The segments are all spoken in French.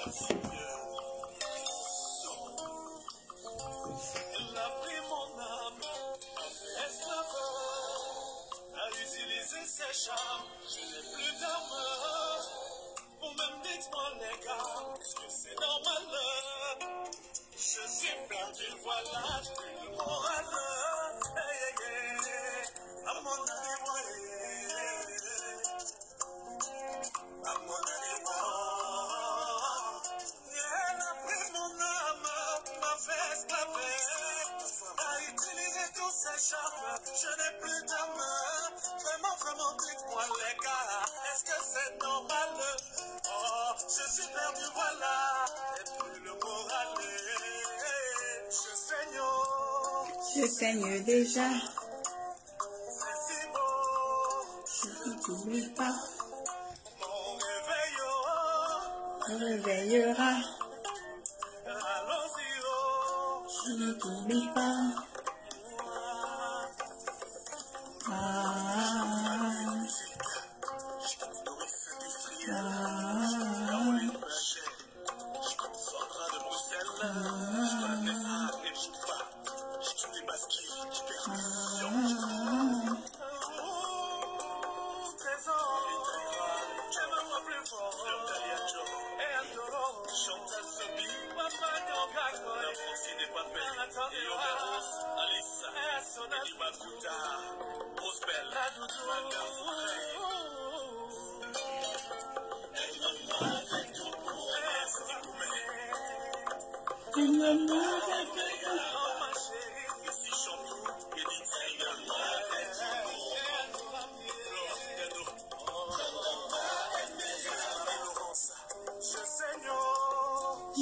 Elle a pris mon âme, esclave, a utilisé ses charmes. Je n'ai plus d'âme. Vous-même dites-moi les gars, est-ce que c'est normal? Je suis perdu, voilà, j'ai plus le moral. À mon avis, à mon avis, elle a pris mon âme, m'a fait esclaver, a utilisé tous ses charmes, je n'ai plus d'âme. Vraiment, vraiment, dites-moi les gars, est-ce que c'est normal? Oh, je suis perdu, voilà, et plus le moral. Je saigne déjà. C'est si beau. Je ne t'oublie pas. Mon réveil Réveillera. Allons-y, Je ne t'oublie pas.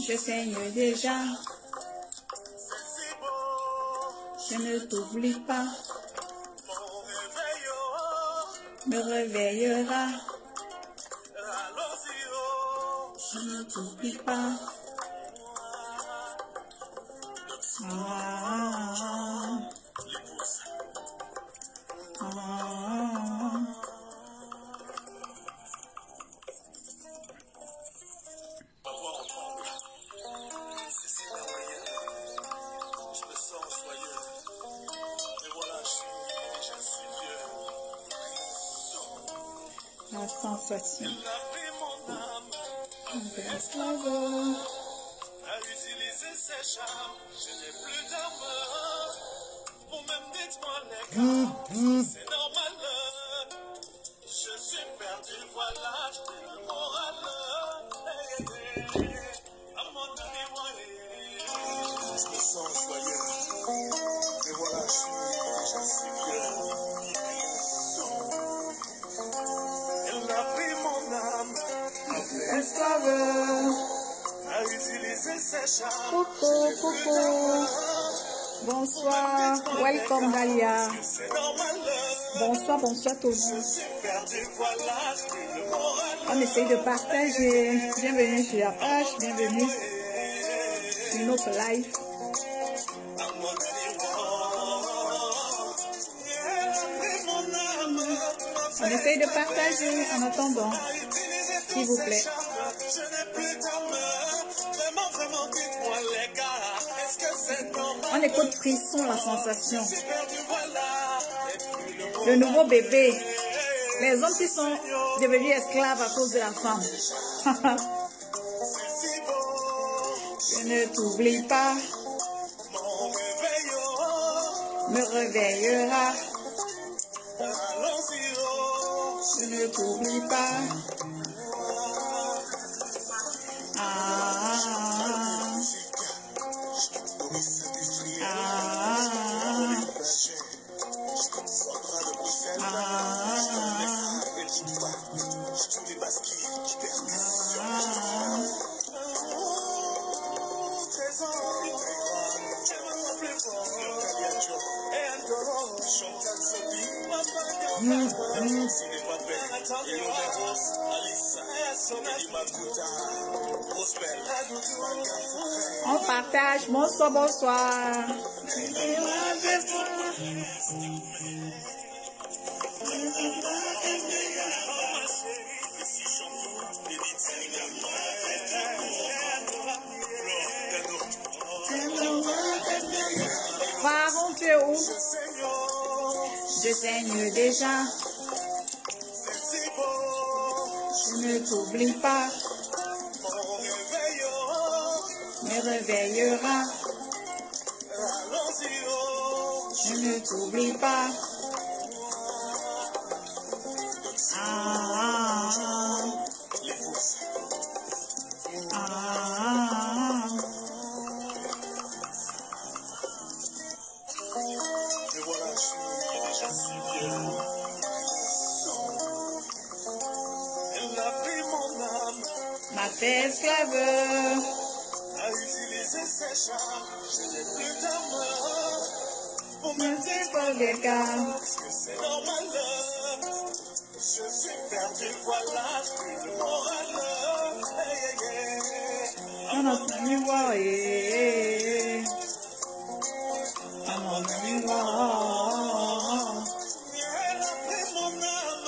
Je saigne déjà. Je ne t'oublie pas. Me réveillera. Je ne t'oublie pas. La sensation. Esclave. A utilisé ses charmes, je n'ai plus d'âme. Vous-même dites-moi les gars, c'est normal. Je suis perdu, voilà, j'ai plus le moral. À mon avis, je me sens joyeux. Et voilà, je suis vieux. Elle a pris mon âme. Esclave. A utilisé ses charmes. Coucou, coucou. Bonsoir. Welcome, Dalia. C'est normal. Bonsoir, bonsoir tout le monde. Je suis perdu, voilà, j'ai plus le moral. On essaye de partager. Bienvenue sur la page. Bienvenue sur notre live. On essaye de partager en attendant. S'il vous plaît. On écoute Frisson, la sensation. Le nouveau bébé. Les hommes qui sont devenus esclaves à cause de la femme. Je ne t'oublie pas. Me réveillera. Je ne t'oublie pas. On partage. Bonsoir, bonsoir. Je saigne déjà. Je ne t'oublie pas. Me réveillera. Je ne t'oublie pas. Et voilà, je suis vieux. Elle a pris mon âme, M'a fait esclave. a utilisé ses charmes. Je n'ai plus d'âme pour me Merci pour le cas. parce que c'est normal. Je suis perdu, voilà, je suis le moral. Hey, hey, hey. On a pu voir. On a pu voir. Elle a pris mon âme,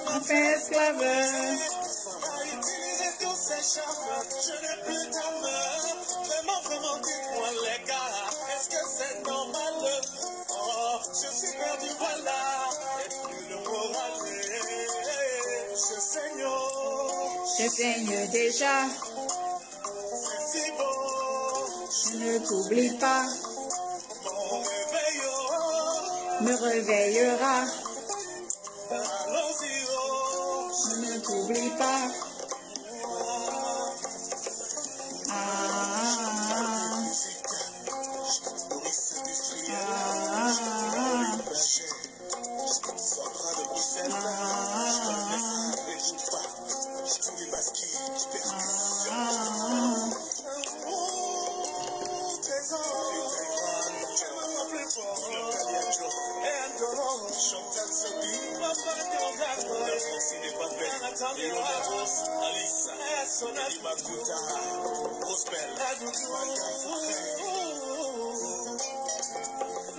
M'a fait esclave. a utilisé tous ses charmes. Je n'ai plus d'âme. Vraiment, vraiment, dites-moi les gars, est-ce que c'est normal? Oh, je suis perdu, voilà, et plus le moral. Je saigne, Je saigne déjà. c'est si beau. Je ne t'oublie pas. Mon réveil, Me réveillera. allons-y, oh. Je ne t'oublie pas.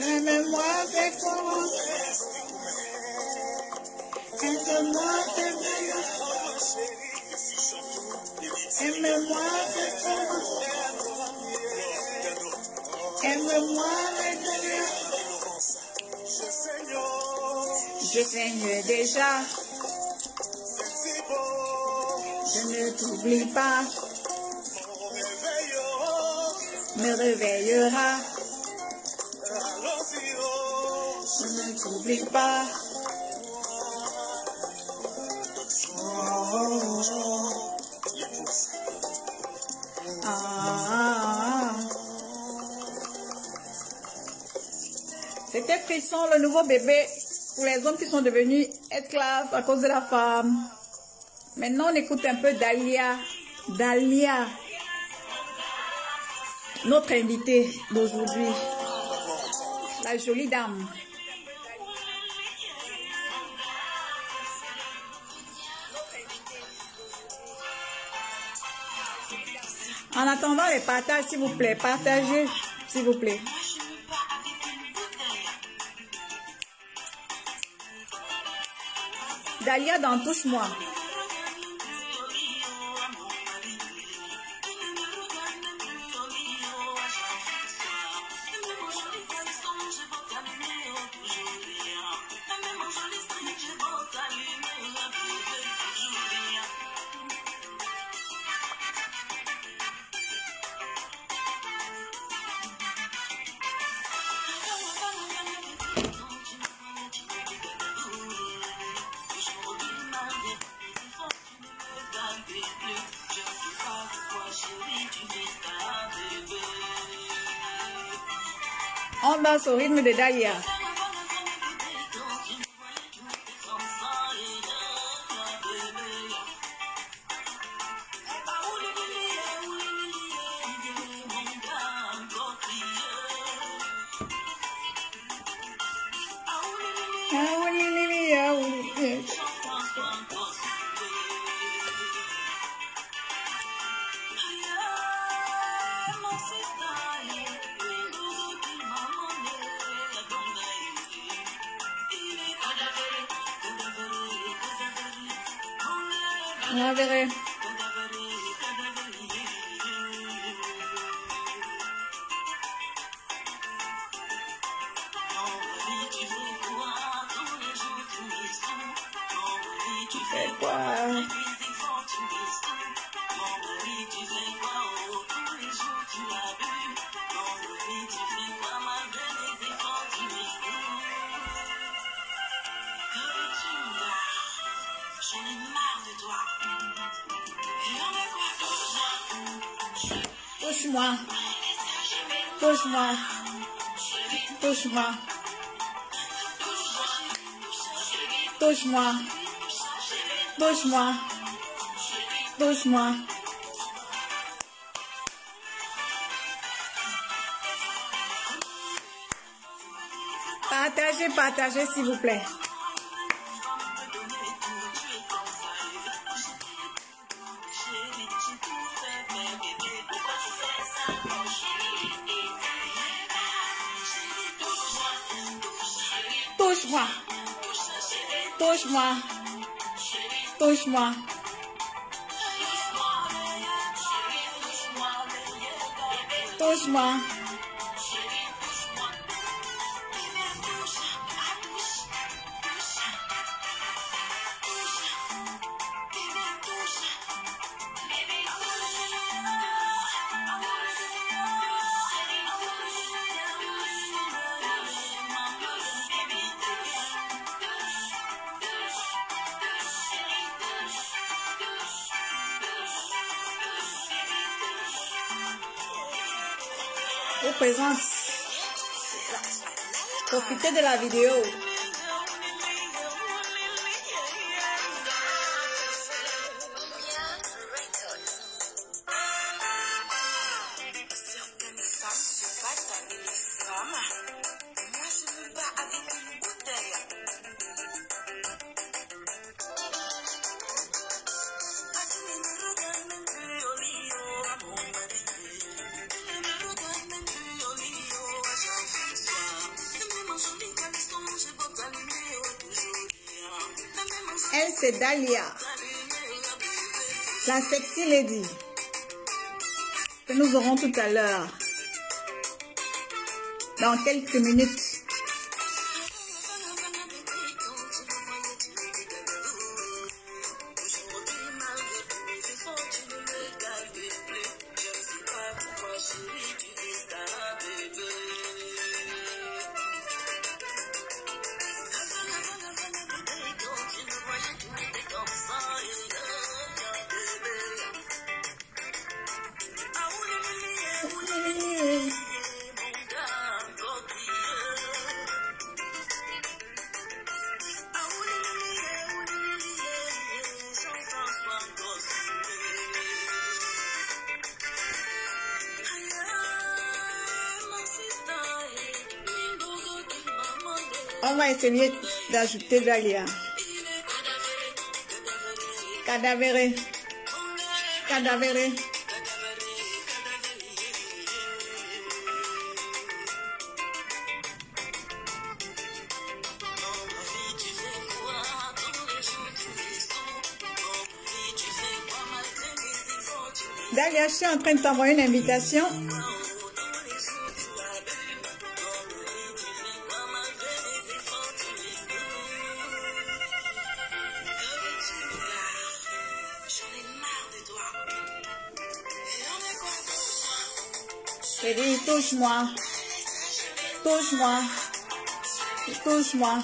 Aime-moi avec toi. Aime-moi avec toi. Aime-moi avec toi. Aime-moi avec toi. Je saigne déjà. Je ne t'oublie pas. Me réveillera. Je ne t'oublie pas. C'était Frisson, le nouveau bébé pour les hommes qui sont devenus esclaves à cause de la femme. Maintenant, on écoute un peu Dahlia. Dahlia, notre invitée d'aujourd'hui. La jolie dame. En attendant les partages, s'il vous plaît, partagez, s'il vous plaît. Dahlia dans Touche-moi. On danse au rythme de Dahlia. On verra. fais quoi? Touche-moi. Touche-moi. Touche-moi. Touche-moi. Touche-moi. Touche-moi. Partagez, partagez s'il vous plaît. Touche-moi. Touche-moi. Touche-moi. Touche-moi. Je présente. Profitez de la vidéo. Elle, c'est Dahlia, la sexy lady, que nous aurons tout à l'heure, dans quelques minutes. On va essayer d'ajouter Dahlia. Cadavéré. Cadavéré. Dahlia, je suis en train de t'envoyer une invitation. J'ai dit, touche-moi, touche-moi, touche-moi.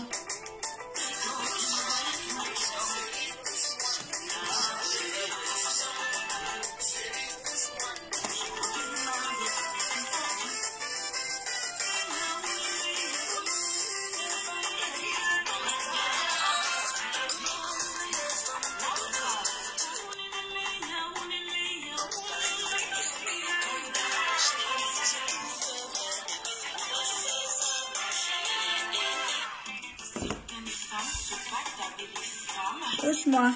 Touche-moi.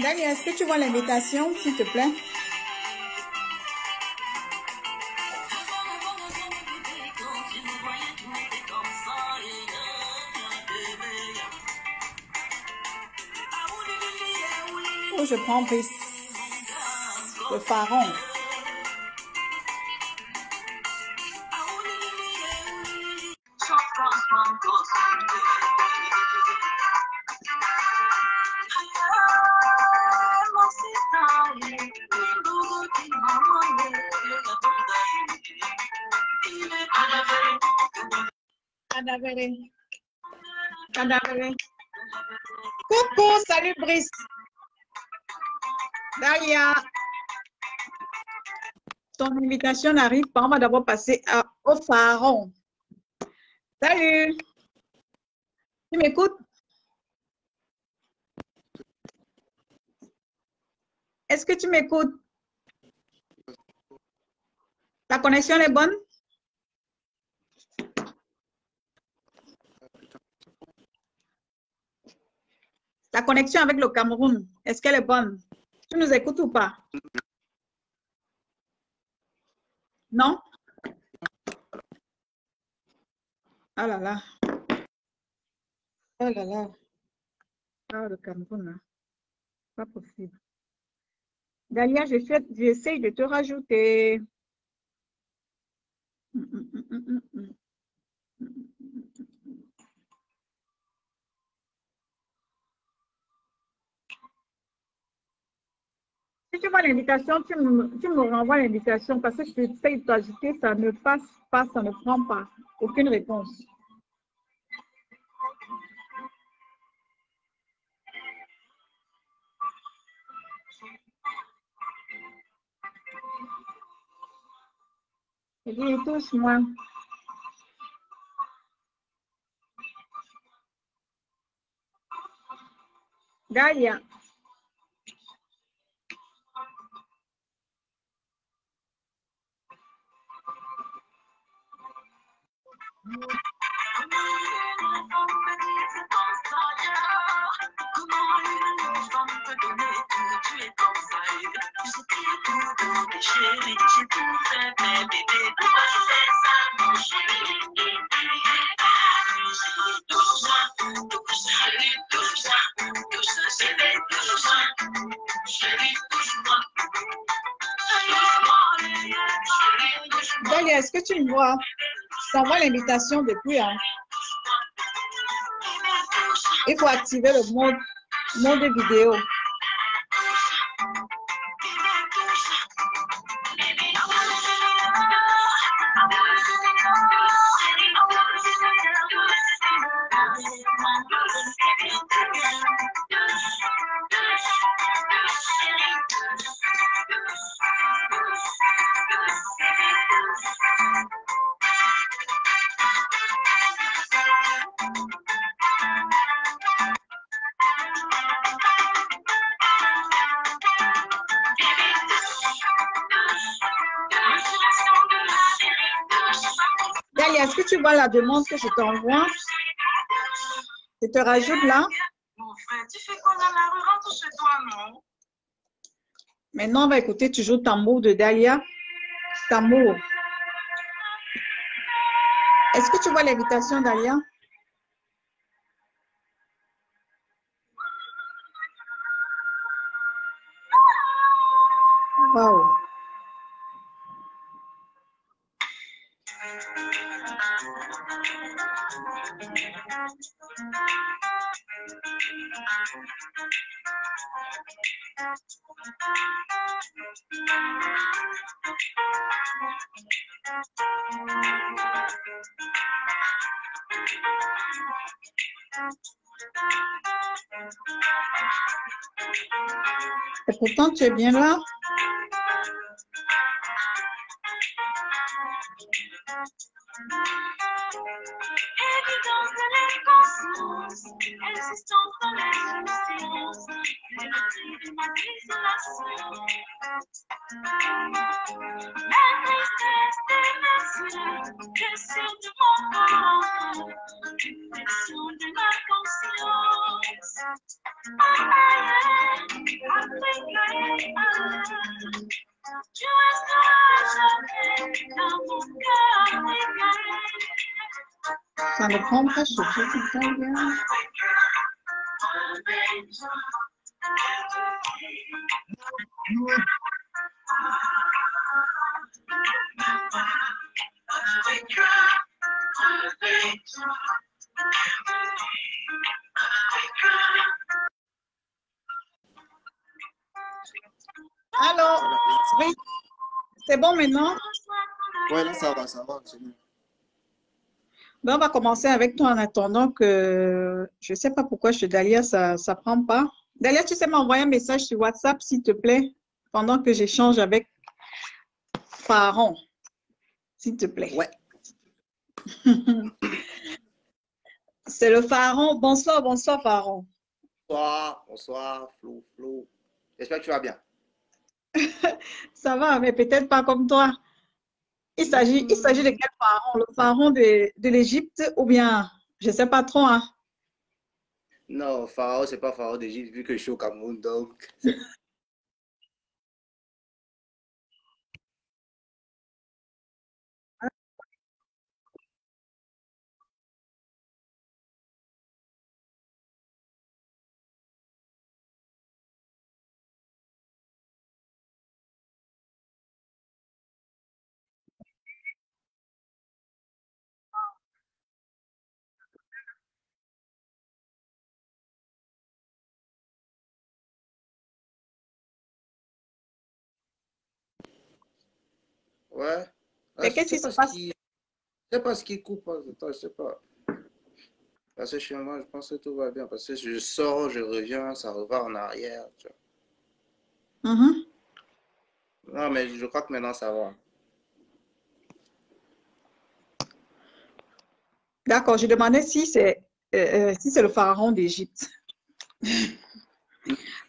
Daniel, est-ce que tu vois l'invitation, s'il te plaît? Oh, je prends le pharaon. Cadavéré. Coucou, salut Brice. Dalia. Ton invitation n'arrive pas. On va d'abord passer au pharaon. Salut. Tu m'écoutes? Est-ce que tu m'écoutes? La connexion est bonne? La connexion avec le Cameroun, est-ce qu'elle est bonne? Tu nous écoutes ou pas? Non? Ah là là. Oh là là. Ah, le Cameroun, hein. Pas possible. Dalia, j'essaie de te rajouter. Si tu vois l'invitation, tu me renvoies l'invitation parce que je essaie de t'ajouter, ça ne passe pas, ça ne prend pas. Aucune réponse. Je dis, touche-moi. Dalia. Dalia, est-ce que tu me vois? Je t'envoie l'invitation depuis. Hein? Il faut activer le mode vidéo. Dalia, est-ce que tu vois la demande que je t'envoie? Je te rajoute là. Mon frère, tu fais quoi dans la rue? Rentre chez toi, non? Maintenant, on va écouter toujours Tambour de Dalia. Tambour. Est-ce que tu vois l'invitation, Dalia? Wow. Et pourtant, tu es bien là. Évidence de l'inconscience, existence dans l'insouciance, mélodie de ma isolation. La tristesse des mes Question de mon corps, question de ma conscience. Tu resteras jamais dans mon cœur. Ça ne prend pas ce truc, c'est pas bien. Alors, oui, c'est bon maintenant? Ouais, là, ça va, c'est mieux. Ben, on va commencer avec toi en attendant que, je ne sais pas pourquoi chez Dalia, ça ne prend pas. Dalia, tu sais m'envoyer un message sur WhatsApp, s'il te plaît, pendant que j'échange avec Pharaon, s'il te plaît. Ouais. C'est le Pharaon. Bonsoir, bonsoir, Pharaon. Bonsoir, Flo. J'espère que tu vas bien. Ça va, mais peut-être pas comme toi. Il s'agit de quel pharaon? Le pharaon de l'Égypte ou bien, je ne sais pas trop, hein? Non, Pharaon, c'est pas Pharaon d'Égypte, vu que je suis au Cameroun, donc. Ouais. Mais Je qu'est-ce qui sais se pas ce passe? qui. Je sais pas ce qui coupe. Attends, je sais pas. Parce que chez moi, je pense que tout va bien. Parce que je sors, je reviens, ça repart en arrière. Tu vois. Mhm. Non, mais je crois que maintenant, ça va. D'accord, je demandais si c'est le pharaon d'Égypte.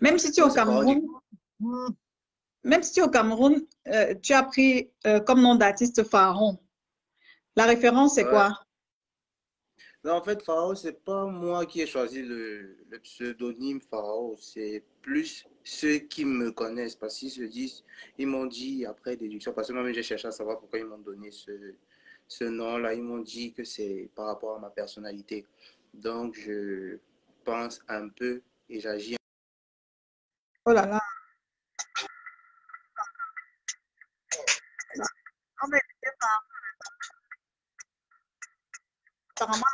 Même si tu es Non, au c'est Pharaon d'Égypte. Cameroun, même si tu es au Cameroun, tu as pris comme nom d'artiste Pharaon. La référence, c'est Ouais. quoi? Non, en fait, Pharaon, c'est pas moi qui ai choisi le pseudonyme Pharaon, c'est plus ceux qui me connaissent, parce qu'ils se disent, ils m'ont dit après déduction, parce que moi-même j'ai cherché à savoir pourquoi ils m'ont donné ce nom-là, ils m'ont dit que c'est par rapport à ma personnalité. Donc, je pense un peu et j'agis. Oh là là. Non, mais apparemment,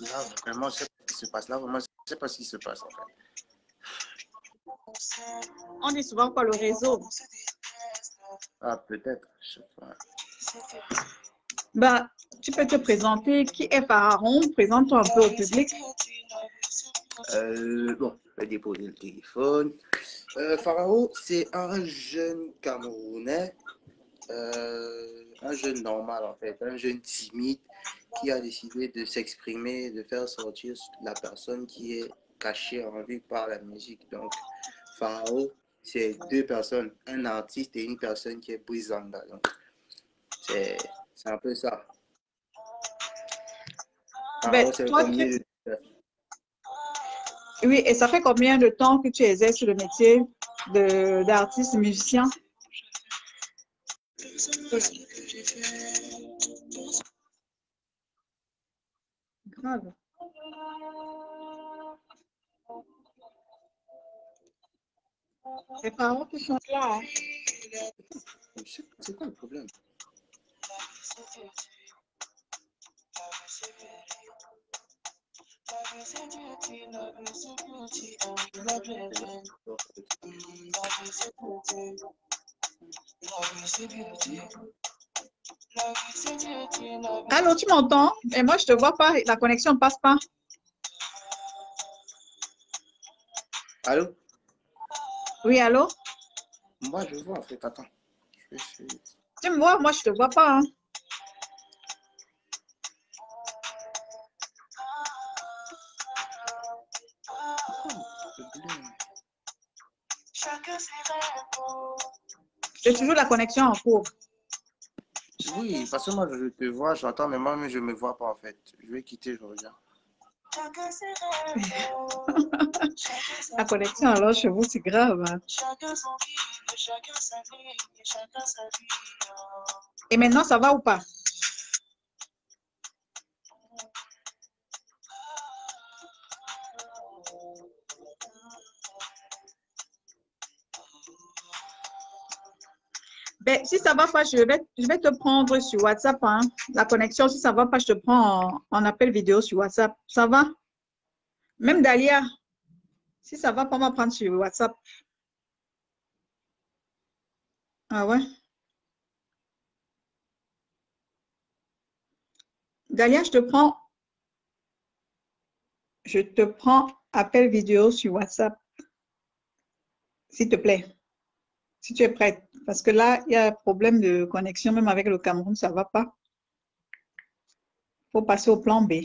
Là, vraiment, je sais pas ce qui se passe. Là, vraiment, je sais pas ce qui se passe, en fait. on dit souvent quoi, le réseau. Ah, peut-être, je sais pas. Bah, tu peux te présenter. Qui est Pharaon? Présente-toi un peu au public. Bon, je vais déposer le téléphone. Pharaon, c'est un jeune Camerounais, un jeune normal en fait, un jeune timide qui a décidé de s'exprimer, de faire sortir la personne qui est cachée en vue par la musique. Donc, Pharaon, c'est deux personnes, un artiste et une personne qui est brisanda. Donc, c'est un peu ça. Ben, Pharaon, c'est toi, comme mieux. oui, et ça fait combien de temps que tu exerces le métier d'artiste musicien? Grave. C'est Pharaon qui chante là, hein? C'est quoi le problème? Allô, tu m'entends? Et moi, je te vois pas, la connexion ne passe pas. Allô? Oui, allô? Moi, je vois en fait. Attends. Je vais essayer. Tu me vois? Moi, je te vois pas, hein. J'ai toujours la connexion en cours. Oui, parce que moi, je te vois, j'entends, mais moi-même, je ne me vois pas en fait. Je vais quitter, je reviens. La connexion alors chez vous, c'est grave, hein. Et maintenant, ça va ou pas? Ben, si ça va pas, je vais te prendre sur WhatsApp, hein. La connexion, si ça va pas, je te prends en appel vidéo sur WhatsApp. Ça va? Même Dalia, si ça va pas, on va prendre sur WhatsApp. Ah ouais? Dalia, je te prends appel vidéo sur WhatsApp, s'il te plaît, si tu es prête. Parce que là, il y a un problème de connexion, même avec le Cameroun, ça va pas. Il faut passer au plan B.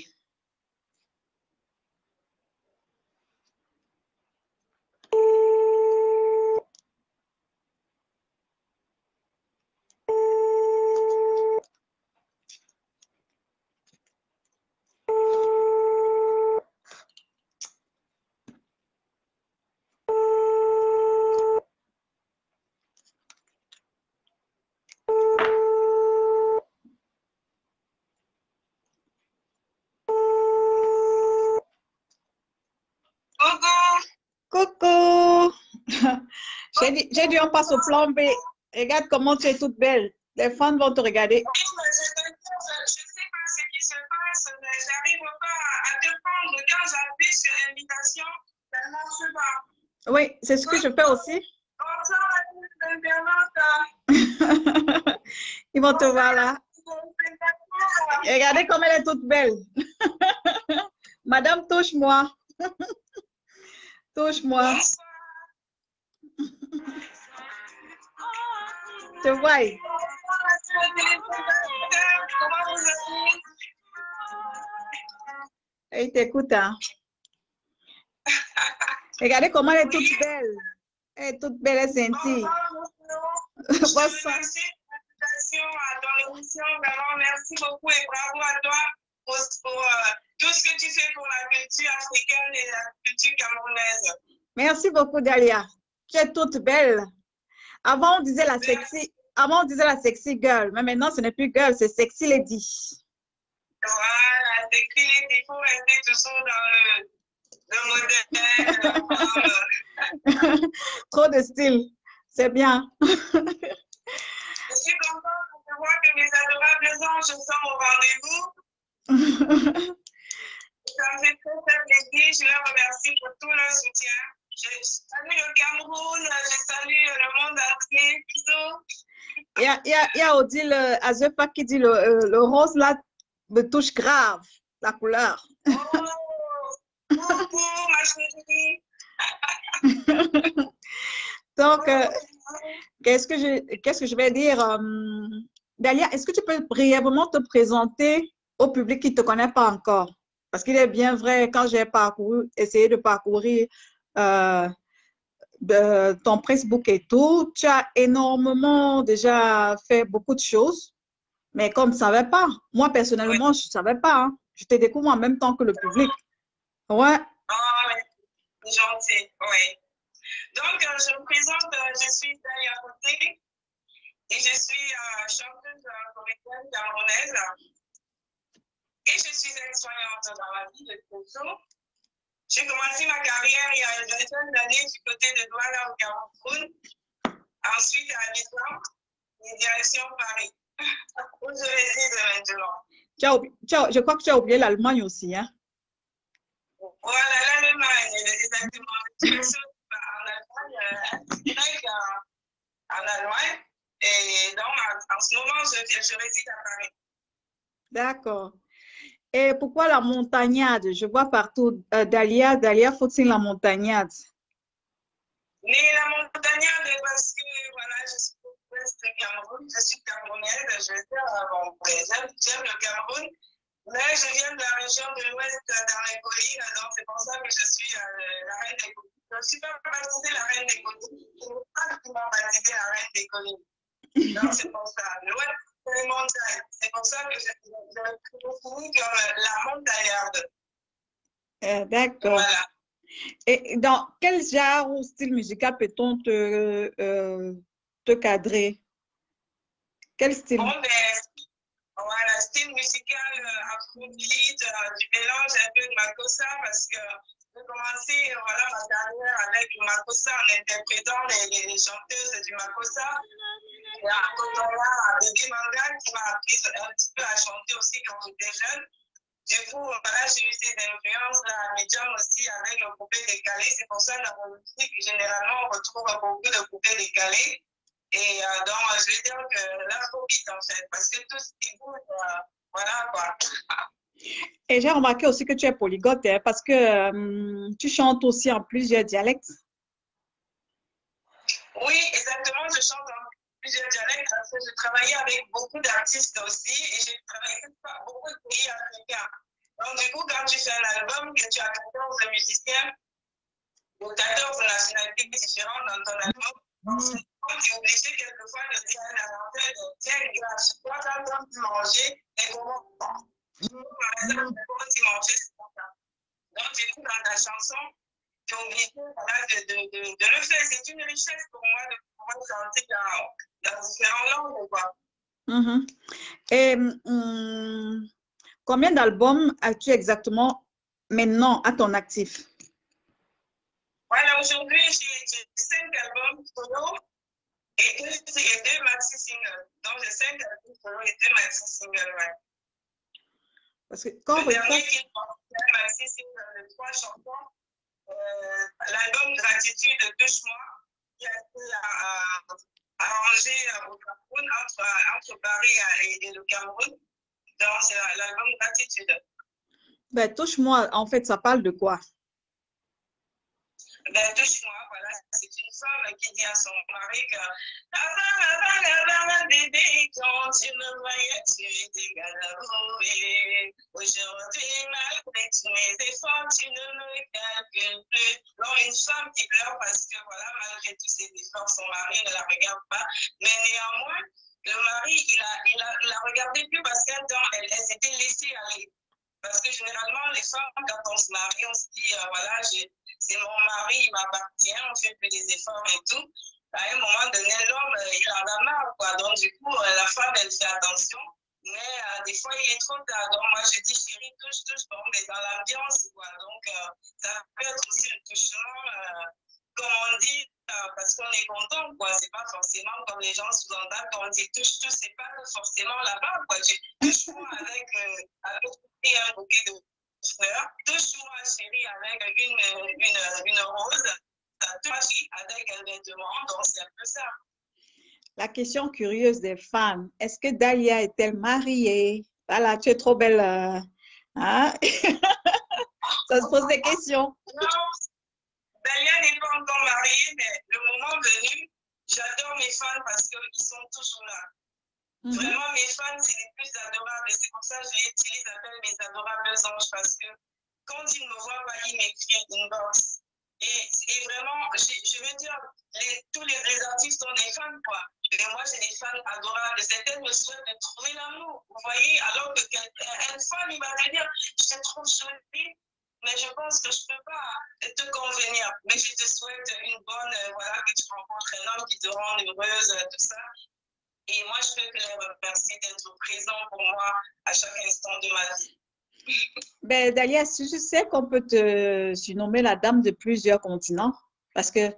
Coucou! J'ai dit, on passe au plan B. Regarde comment tu es toute belle. Les fans vont te regarder. Je sais pas ce qui se passe, mais j'arrive pas à te prendre. Quand j'appuie sur l'invitation, ça ne marche pas. Oui, c'est ce que je fais aussi. Bonsoir à tous les internautes. Ils vont te voir là. Regardez comme elle est toute belle. Madame, touche-moi. Touche-moi. Te vois. Elle t'écoute, hein. Regardez comment elle est toute belle. Elle est toute belle, elle scintille. Bonsoir. Merci beaucoup et bravo à toi pour tout ce que tu fais pour la culture africaine et la culture camerounaise. Merci beaucoup, Dalia. Tu es toute belle. Avant, on disait la sexy girl, mais maintenant, ce n'est plus girl, c'est sexy lady. Voilà, sexy lady, il faut rester toujours dans le modèle. Trop de style, c'est bien. Je suis contente de voir que mes adorables anges sont au rendez-vous. Ça me fait très plaisir. Je les remercie pour tout leur soutien. Je salue le Cameroun, je salue le monde entier. Bisous. Il y a Odile Azefa qui dit le rose là me touche grave, la couleur. Oh, coucou, ma chérie. Donc, qu'est-ce que je vais dire? Dalia, est-ce que tu peux brièvement te présenter au public qui ne te connaît pas encore? Parce qu'il est bien vrai, quand j'ai essayé de parcourir ton Facebook et tout, tu as énormément déjà fait beaucoup de choses, mais comme je ne savais pas, moi personnellement, je ne savais pas. Hein. Je te découvre en même temps que le public. Ouais. Oh, oui, gentil, oui. Donc, je me présente, je suis Dalia Côté et je suis chanteuse comédienne camerounaise. Et je suis ex-soignante dans la vie de toujours. J'ai commencé ma carrière il y a une vingtaine d'années du côté de Douala au Cameroun. Ensuite, à Vietnam, et direction Paris, où je réside maintenant. Je crois que tu as oublié l'Allemagne aussi. Hein? Voilà, l'Allemagne, exactement. Je suis en Allemagne, en Allemagne. Et donc, en ce moment, je réside à Paris. D'accord. Et pourquoi la montagnade? Je vois partout Dalia, faut-il la montagnade? Mais la montagnade, parce que voilà, je suis de l'Ouest du Cameroun, je suis camerounaise, je veux dire, bon, j'aime le Cameroun, mais je viens de la région de l'Ouest dans les collines, donc c'est pour ça que je suis la reine des collines. Je ne suis pas baptisée la reine des collines, je ne suis pas qui m'a baptisée la reine des collines. Donc c'est pour ça. L'Ouest, c'est les montagnes. C'est pour ça que je me finis comme la montagnarde. D'accord. Voilà. Et dans quel genre ou style musical peut-on te cadrer? Quel style? Bon, ben, voilà, style musical afrobeat, du mélange un peu de Makossa, parce que j'ai commencé voilà, ma carrière avec du Makossa en interprétant les chanteuses du Makossa. Il y a un coton-là, Baby Manga, qui m'a appris un petit peu à chanter aussi quand j'étais jeune. Du coup, voilà, j'ai eu ces influences-là à Médium aussi avec le coupé décalé. C'est pour ça que dans la musique, généralement, on retrouve beaucoup de coupés décalés. Et donc, je veux dire que l'afrobeat, en fait, parce que tout ce qui bouge, voilà, quoi. Et j'ai remarqué aussi que tu es polyglotte, hein, parce que tu chantes aussi en plusieurs dialectes. Oui, exactement, je chante en plusieurs dialectes parce que je travaillais avec beaucoup d'artistes aussi et j'ai travaillé avec beaucoup de pays africains. Donc, du coup, quand tu fais un album, que tu as 14 musiciens ou 14 nationalités différentes dans ton album, tu es obligé quelquefois de dire à l'inventaire de tiens, gars, je crois quand tu manges, et comment par exemple, comment tu manges, c'est comme ça. Donc, du coup, dans ta chanson, tu es obligé voilà, de le faire. C'est une richesse pour moi de pouvoir chanter dans différentes langues. Quoi. Mm-hmm. Et combien d'albums as-tu exactement maintenant à ton actif? Voilà, aujourd'hui, j'ai 5 albums solo et deux maxi-singles. Donc, j'ai 5 albums solo et 2 maxi-singles. Ouais. Parce que quand le dernier qui est un maxi-single de 3 chansons, l'album Gratitude de Touche-moi, qui a été arrangé au Cameroun, entre Paris et le Cameroun. Donc, c'est l'album Gratitude. Ben, touche-moi, en fait, ça parle de quoi? Ben, touche-moi, voilà, c'est une femme qui dit à son mari que avant, bébé, quand tu me voyais, tu étais galéré. Aujourd'hui, malgré tous mes efforts, tu ne me calcules plus. Donc, une femme qui pleure parce que, voilà, malgré tous ses efforts, son mari ne la regarde pas. Mais néanmoins, le mari, il a regardé plus parce qu'un temps, elle s'était laissée aller. Parce que généralement, les femmes, quand on se marie, on se dit, voilà, c'est mon mari, il m'appartient, on fait plus des efforts et tout. À un moment donné, l'homme, il en a marre, quoi. Donc, du coup, la femme, elle fait attention. Mais des fois, il est trop tard. Donc, moi, je dis, chérie, touche, bon, on est dans l'ambiance, quoi. Donc, ça peut être aussi un touchement, comme on dit, parce qu'on est content, quoi. C'est pas forcément comme les gens sous-entendent quand on dit touche, c'est pas forcément là-bas, quoi. Touche-moi avec un bouquet de fleurs, touche-moi, chérie, avec une rose, touche avec un vêtement, donc c'est un peu ça. La question curieuse des fans, est-ce que Dahlia est-elle mariée? Voilà, tu es trop belle. Hein? Ça se pose des questions. Non, Dahlia n'est pas encore mariée, mais le moment venu, j'adore mes fans parce qu'ils sont toujours là. Vraiment, mes fans, c'est les plus adorables. C'est pour ça que j'utilise mes adorables anges parce que quand ils ne me voient pas, ils m'écrivent inbox. Et vraiment, je veux dire, tous les artistes sont des fans, quoi. Mais moi, j'ai des fans adorables. Certaines me souhaitent de trouver l'amour. Vous voyez, alors qu'un fan, il va te dire, je te trouve jolie, mais je pense que je ne peux pas te convenir. Mais je te souhaite une bonne, voilà, que tu rencontres un homme qui te rend heureuse, tout ça. Et moi, je peux que les remercier d'être présent pour moi à chaque instant de ma vie. Ben, Dahlia, je sais qu'on peut te surnommer la dame de plusieurs continents parce que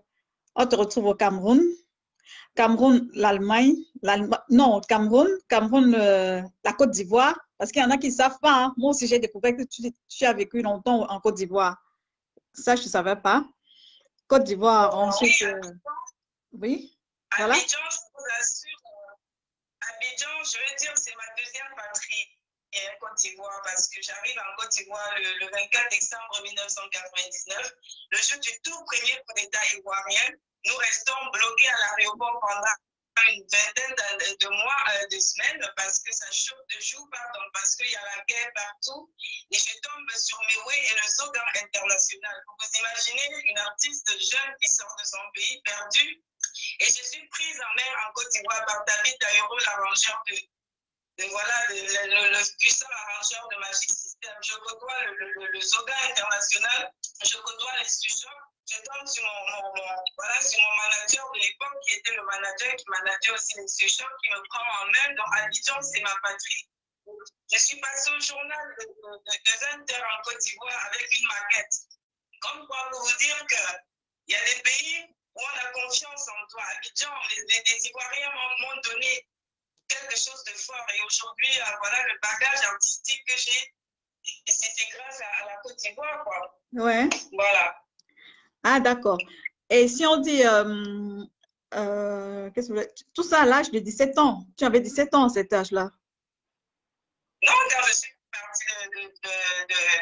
on te retrouve au Cameroun, l'Allemagne, non, Cameroun, la Côte d'Ivoire, parce qu'il y en a qui ne savent pas. Hein. Moi aussi, j'ai découvert que tu as vécu longtemps en Côte d'Ivoire. Ça, je ne savais pas. Côte d'Ivoire, ensuite. Oui, voilà. Abidjan, je vous assure, Abidjan, je veux dire, c'est ma deuxième patrie. Et Côte d'Ivoire, parce que j'arrive en Côte d'Ivoire le 24 décembre 1999, le jour du tout premier coup d'État ivoirien. nous restons bloqués à l'aéroport pendant une vingtaine de mois, de semaines, parce que ça chauffe de jour, pardon, parce qu'il y a la guerre partout. Et je tombe sur Mewe et le Zogan international. Vous imaginez une artiste jeune qui sort de son pays perdu. Et je suis prise en mer en Côte d'Ivoire par David Dayoro, l'arrangeur le puissant arrangeur de Magic System. Je côtoie le Zoga international, je côtoie les sujets. Je tombe sur mon manager de l'époque, qui était le manager qui manageait aussi les sujets, qui me prend en main. Donc, Abidjan, c'est ma patrie. Je suis passée au journal de 20h en Côte d'Ivoire avec une maquette. Comme quoi, pour vous dire qu'il y a des pays où on a confiance en toi. Abidjan, les Ivoiriens m'ont donné quelque chose de fort. Et aujourd'hui, voilà le bagage artistique que j'ai. Et c'était grâce à la Côte d'Ivoire, quoi. Ouais. Voilà. Ah, d'accord. Et si on dit, tout ça à l'âge de 17 ans, tu avais 17 ans à cet âge-là? Non, quand je suis partie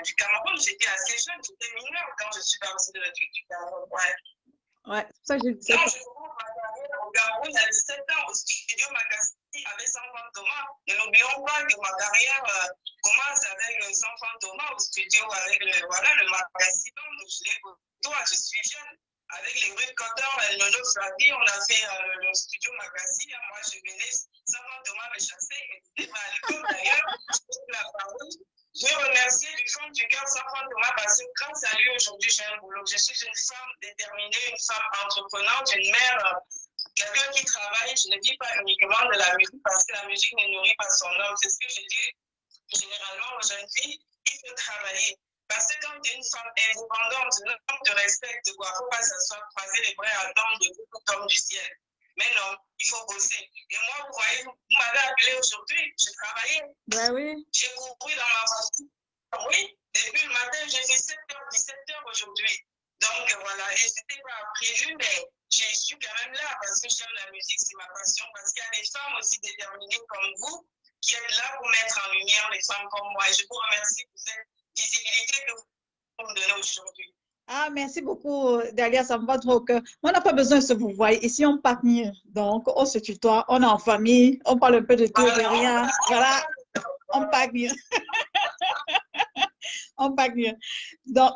du Cameroun, j'étais assez jeune, j'étais mineure quand je suis partie du Cameroun. Ouais. Ouais, c'est pour ça que j'ai 17 ans. Non, je commence ma carrière au Cameroun à 17 ans, au studio Magassi avec Sanfan Thomas. Ne n'oublions pas que ma carrière commence avec Sanfan Thomas au studio avec le Magassi. Donc, je suis jeune. Avec les rues Cotton et Nono Flavi, on a fait le studio Magassi. Moi, je venais, Sanfan Thomas me chassait, il me disait, à l'époque d'ailleurs, je la parole. Je remercie du fond du cœur Sanfan Thomas parce que grâce à lui, aujourd'hui, j'ai un boulot. Je suis une femme déterminée, une femme entreprenante, une mère, quelqu'un qui travaille. Je ne vis pas uniquement de la musique parce que la musique ne nourrit pas son homme. C'est ce que je dis généralement aux jeunes filles. Il faut travailler. Parce que quand tu es une femme indépendante, l'homme te respecte. Il ne faut pas s'asseoir, croiser les bras et attendre de beaucoup tomber du ciel. Mais non, il faut bosser. Et moi, vous voyez, vous m'avez appelé aujourd'hui, je travaillais. Ben oui. J'ai couru dans ma voiture. Oui, depuis le matin, j'ai fait 7h, 17h aujourd'hui. Donc voilà, et c'était pas prévu, mais je suis quand même là parce que j'aime la musique, c'est ma passion. Parce qu'il y a des femmes aussi déterminées comme vous qui êtes là pour mettre en lumière les femmes comme moi. Et je vous remercie pour cette visibilité que vous me donnez aujourd'hui. Ah, merci beaucoup, Dalia, ça me va trop au cœur. On n'a pas besoin de se vous voir. Ici, on parle mieux. Donc, on se tutoie, on est en famille, on parle un peu de tout, de rien. Voilà, on parle mieux. On parle mieux. Donc,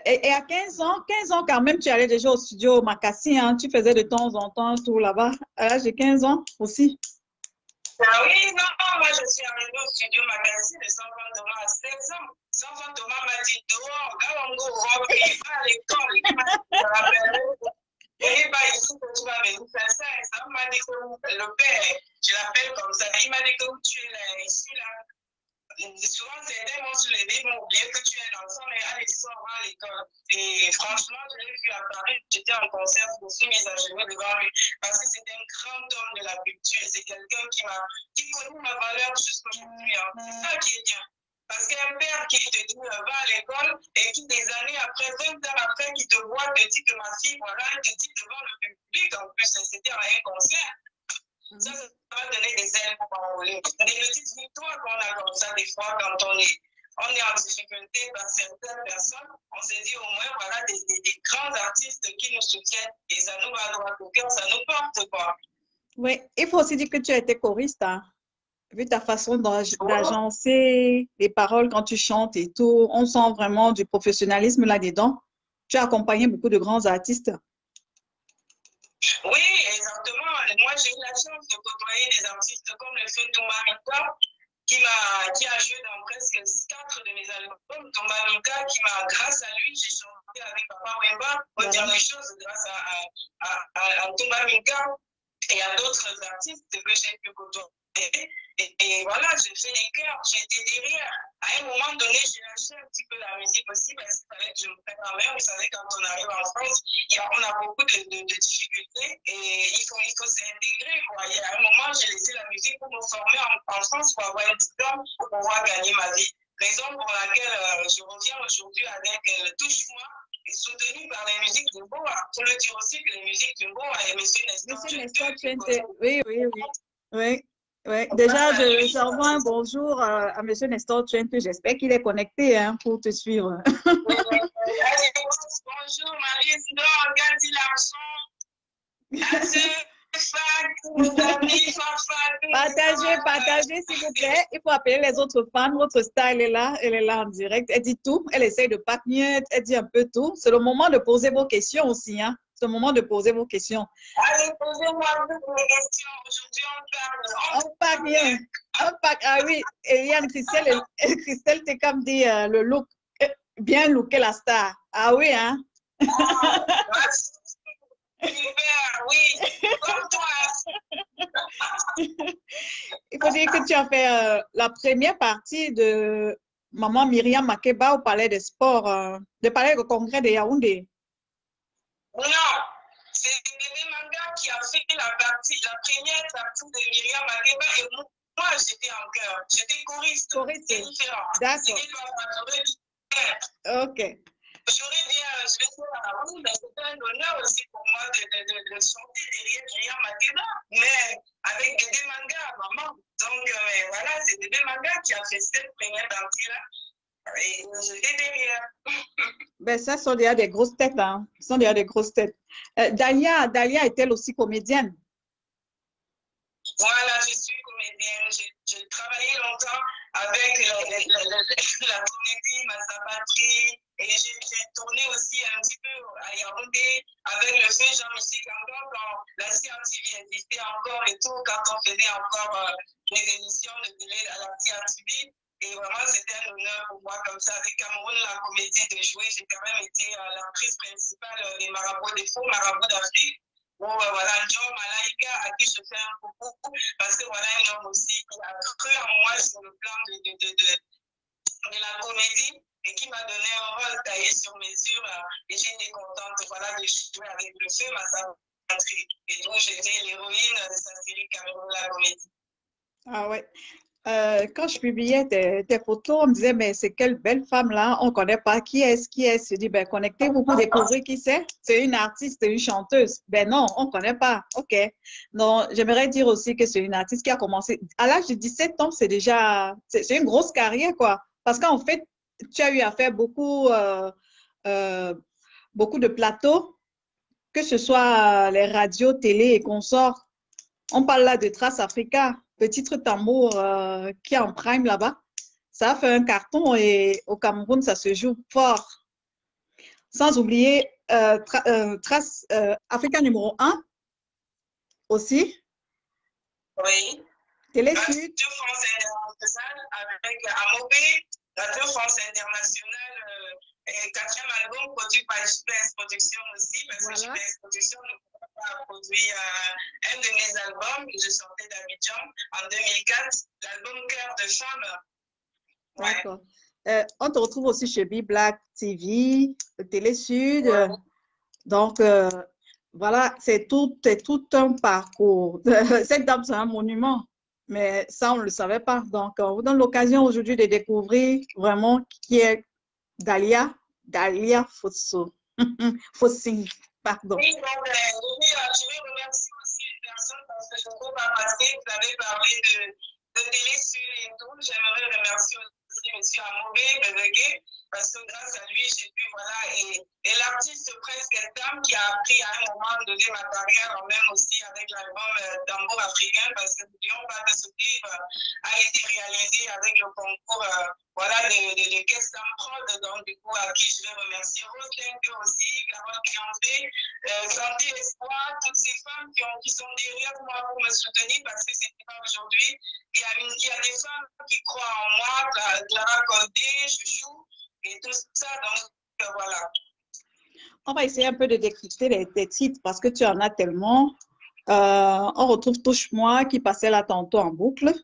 et à 15 ans quand même, tu allais déjà au studio Makassi, hein, tu faisais de temps en temps tout là-bas. À l'âge de 15 ans aussi. Ah oui, non, moi je suis arrivée au studio Makassi de Sanfan Thomas à 16 ans. Sanfan Thomas m'a dit dehors, Galango, rentre, il va à l'école. Il m'a dit, il va ici que tu vas venir faire ça. Et ça m'a dit que le père, je l'appelle comme ça, il m'a dit que tu es là, ici, là. Souvent, certains m'ont soulevé, m'ont oublié que tu es un enfant, mais allez, sors à l'école. Et franchement, je l'ai vu à Paris, j'étais en concert, je me suis mise à genoux devant lui, parce que c'est un grand homme de la culture, c'est quelqu'un qui connaît ma valeur jusqu'aujourd'hui. Hein. C'est ça qui est bien. Parce qu'un père qui te dit, va à l'école, et qui des années après, 20 ans après, qui te voit, te dit que ma fille, voilà, te dit devant le public, en plus, c'était à un concert. Ça va donner des ailes pour envoler. Des petites victoires qu'on a comme ça, des fois, quand on est en difficulté par certaines personnes, on se dit au moins, voilà, des grands artistes qui nous soutiennent et ça nous va droit au cœur, ça nous porte, quoi. Oui, il faut aussi dire que tu as été choriste, hein. Vu ta façon d'agencer les paroles quand tu chantes et tout, on sent vraiment du professionnalisme là-dedans. Tu as accompagné beaucoup de grands artistes. Oui, exactement. Moi, j'ai eu la chance de côtoyer des artistes comme le feu Toumba Mika, qui a joué dans presque 4 de mes albums. Toumba Mika, grâce à lui, j'ai chanté avec Papa Wemba, pour dire les choses grâce à Toumba Mika et à d'autres artistes que j'ai pu côtoyer. Et voilà, j'ai fait les chœurs, j'ai été derrière. À un moment donné, j'ai lâché un petit peu la musique aussi parce qu'il fallait que je me prenne en main. Vous savez, quand on arrive en France, on a beaucoup de difficultés et il faut s'intégrer. À un moment, j'ai laissé la musique pour me former en France pour avoir un diplôme pour pouvoir gagner ma vie. Raison pour laquelle je reviens aujourd'hui avec le Touche-moi et soutenu par les musiques du Boa. Il faut le dire aussi que les musiques du Boa et M. Nestor Twente. Oui. Oui, déjà, j'envoie un bonjour à M. Nestor Twente. J'espère qu'il est connecté, hein, pour te suivre. Bonjour, Marie. président, regardez l'argent. À ceux, amis, Partagez, s'il vous plaît. Il faut appeler les autres fans. Votre star, elle est là en direct. Elle dit tout. Elle essaye de pas mieux. Elle dit un peu tout. C'est le moment de poser vos questions aussi. Hein. C'est le moment de poser vos questions. Allez, posez-moi vos questions. Aujourd'hui, on parle bien. Ah oui, Eliane, Christelle, t'es comme dit le look. Bien looké la star. Ah oui, hein? Super, oui, comme toi. Il faut dire que tu as fait la première partie de Maman Myriam Makeba au Palais des Sports, le Palais de Congrès de Yaoundé. Non, c'est Bébé Manga qui a fait la première partie de Myriam Makeba et moi j'étais en chœur. J'étais choriste. C'est différent. D'accord. Ok. J'aurais bien, je vais dire, oui, mais c'est un honneur aussi pour moi de chanter derrière Myriam Makeba, mais avec Bébé Manga, maman. Donc voilà, c'est Bébé Manga qui a fait cette première partie-là. Et j'étais derrière. Ben, ça sont déjà des grosses têtes, hein. Ce sont déjà des grosses têtes. Dalia est-elle aussi comédienne? Voilà, je suis comédienne. J'ai travaillé longtemps avec la comédie Massa Patrie et j'ai tourné aussi un petit peu à Yaoundé avec le feu Jean-Michel Kanga quand la CRTV existait encore et tout, quand on faisait encore les émissions de télé à la CRTV. Et vraiment, c'était un honneur pour moi, comme ça, avec Cameroun, la comédie de jouer. J'ai quand même été l'actrice principale des marabouts, des faux marabouts d'Afrique. Bon, voilà, John Malaika, à qui je fais un coucou, parce que voilà, un homme aussi qui a cru en moi sur le plan de la comédie et qui m'a donné un rôle taillé sur mesure. Et j'étais contente, voilà, de jouer avec le feu, Massa Patrie. Et donc, j'étais l'héroïne de sa série Cameroun, la comédie. Ah ouais. Quand je publiais tes photos, on me disait, mais c'est quelle belle femme là, on ne connaît pas qui est-ce. Je dis, ben connectez-vous pour découvrir qui c'est. C'est une artiste, c'est une chanteuse. Ben non, on ne connaît pas. OK. Donc, j'aimerais dire aussi que c'est une artiste qui a commencé, à l'âge de 17 ans, c'est déjà, c'est une grosse carrière, quoi. Parce qu'en fait, tu as eu à faire beaucoup de plateaux, que ce soit les radios, télé et consorts. On parle là de Trace Africa, petit truc tambour qui est en prime là-bas. Ça a fait un carton et au Cameroun, ça se joue fort. Sans oublier Trace Africa numéro 1 aussi. Oui. Télé Sud. Radio France Internationale avec Amobé, Radio France Internationale, et 4e album produit par JPS Production aussi, parce que JPS Production a produit un de mes albums que je sortais d'Abidjan en 2004, l'album Cœur de femme. Ouais. D'accord. On te retrouve aussi chez B-Black TV, Télé Sud. Ouais. Donc, voilà, c'est tout un parcours. Cette dame, c'est un monument. Mais ça, on ne le savait pas. Donc, on vous donne l'occasion aujourd'hui de découvrir vraiment qui est Dalia Fosso. Fossing, pardon. Oui, donc, je vais remercier aussi une personne parce que je ne trouve pas passer. Vous avez parlé de Télé Sud et tout. J'aimerais remercier aussi M. Amobé Bebegué parce que grâce à lui, j'ai pu, voilà, et l'artiste Prince Keltam qui a appris à un moment donné ma carrière, même aussi avec l'album Tambour africain, parce que n'oublions pas que ce clip a été réalisé avec le concours voilà, de Guest Prod, donc du coup, à qui je vais remercier Rose Lenke aussi, Carole Kianté, Santé Espoir, toutes ces femmes qui sont derrière moi pour me soutenir parce que ce n'est pas aujourd'hui. Il y a des femmes qui croient en moi, Clara Condé, Chouchou, et tout ça, donc voilà. On va essayer un peu de décrypter les titres parce que tu en as tellement. On retrouve Touche-moi qui passait là tantôt en boucle.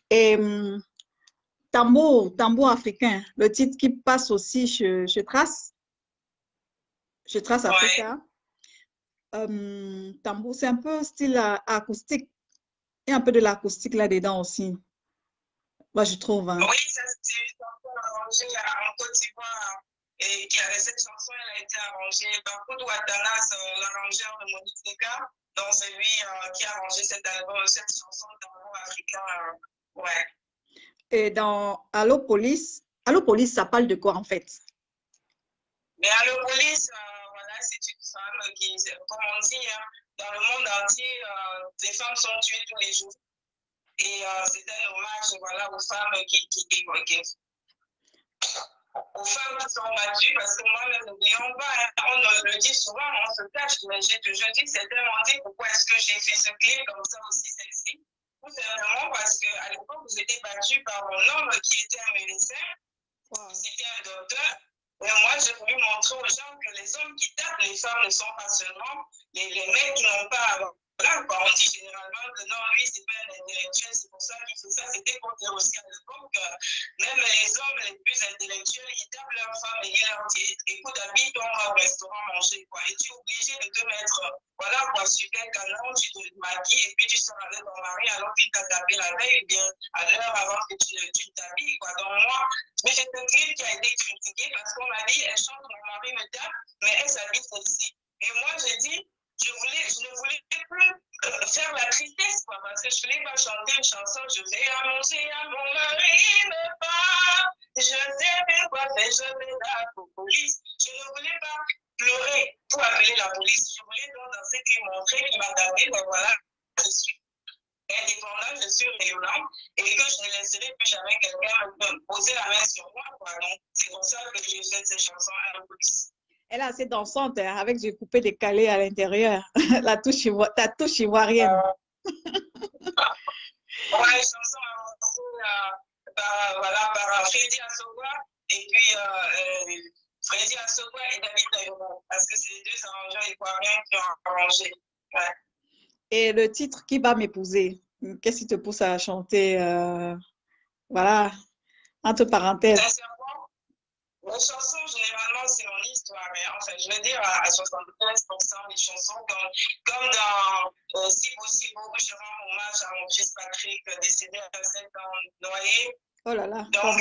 Et Tambour africain, le titre qui passe aussi chez Trace. Chez Trace Africa. Ouais. Tambour, c'est un peu style acoustique. Il y a un peu de l'acoustique là-dedans aussi. Moi, je trouve. Hein. Oui, ça c'est une chanson arrangée en Côte d'Ivoire. Et cette chanson, elle a été arrangée par Koudou Atanas, l'arrangeur de Monique Sega. Donc, c'est lui qui a arrangé cet album, cette chanson Tambour africain. Ouais. Et dans Allo Police, ça parle de quoi en fait? Mais Allo Police, voilà, c'est comme on dit, hein, dans le monde entier, des femmes sont tuées tous les jours. Et c'est un hommage, voilà, aux femmes aux femmes qui sont battues, parce que moi-même, n'oublions pas, hein, on le dit souvent, on se cache, mais j'ai toujours dit, certains m'ont dit pourquoi est-ce que j'ai fait ce clip comme ça aussi sexy. Tout simplement parce qu'à l'époque, j'étais battue par un homme qui était un médecin, c'était un docteur. Et moi, j'ai voulu montrer aux gens que les hommes qui tapent les femmes ne sont pas seulement les mecs qui n'ont pas. Voilà, quoi. On dit généralement que non, lui, c'est pas un intellectuel, c'est pour ça qu'il fait ça. C'était pour dire aussi à l'époque que même les hommes les plus intellectuels, ils tapent leurs femmes et ils leur disent écoute, habille-toi, on va au restaurant manger, quoi. Et tu es obligé de te mettre, voilà, quoi, sur quel canal, tu te maquilles et puis tu sors avec ton mari alors qu'il t'a tapé la veille, bien à l'heure avant que tu t'habilles, quoi. Donc, moi, mais j'ai un clip qui a été critiqué parce qu'on m'a dit elle chante, mon mari me tape, mais elle s'habille sexy. Et moi, j'ai dit je ne voulais plus faire la tristesse, quoi, parce que je voulais pas chanter une chanson, je vais annoncer à mon mari, me pas, je sais plus quoi faire, je vais à la police. Je ne voulais pas pleurer pour appeler la police. Je voulais donc danser, qui montrer, qui m'a tapé, mais voilà, je suis indépendante, je suis rayonnante, et que je ne laisserai plus jamais quelqu'un me poser la main sur moi, quoi. Donc, c'est pour ça que j'ai fait cette chanson à la police. Elle est assez dansante, hein, avec du coupé décalé à l'intérieur. Ta touche ivoirienne. Ouais, une chanson par Freddy Asogwa et puis Freddy Asogwa et David Tayobo, parce que c'est les deux arrangeurs ivoiriens qui ont arrangé. Ouais. Et le titre Qui va m'épouser? Qu'est-ce qui te pousse à chanter voilà, entre parenthèses. Les chansons, généralement, c'est mon histoire. Mais enfin, je veux dire, à 75%, les chansons, comme dans Si possible, où je rends hommage à mon fils Patrick, décédé à 7 ans noyé. Oh là là, donc,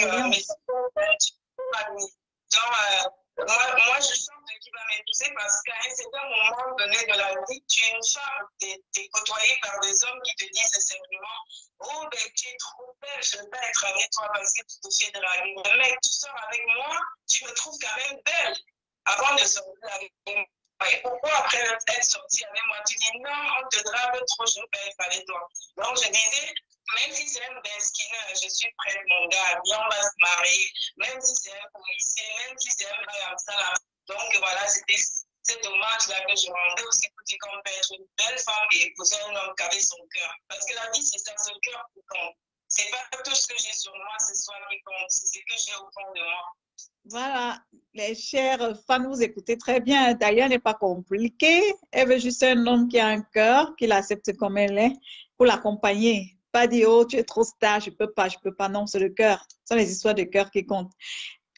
moi, je chante de Qui va m'épouser parce qu'à un certain moment donné de la vie, tu es une femme, tu es côtoyée par des hommes qui te disent simplement oh, ben, tu es trop belle, je ne veux pas être avec toi parce que tu te fais draguer. Mais mec, tu sors avec moi, tu me trouves quand même belle avant de sortir avec moi. Et pourquoi après être sortie avec moi, tu dis non, on te drague trop, je ne veux pas être avec toi. Donc je disais, même si c'est un besquineur, je suis prête, mon gars, viens, on va se marier. Même si c'est un policier, même si c'est un mec comme ça, là. Donc voilà, c'était cet hommage-là que je rendais aussi pour dire qu'on peut être une belle femme et épouser un homme qui avait son cœur. Parce que la vie, c'est ça, c'est le cœur qui compte. C'est pas tout ce que j'ai sur moi, c'est soi qui compte, c'est ce que j'ai au fond de moi. Voilà, les chers fans, vous écoutez très bien. Dahlia n'est pas compliquée. Elle veut juste un homme qui a un cœur, qui l'accepte comme elle est, pour l'accompagner. Pas dire, oh, tu es trop star, je peux pas. Non, c'est le cœur. Ce sont les histoires de cœur qui comptent.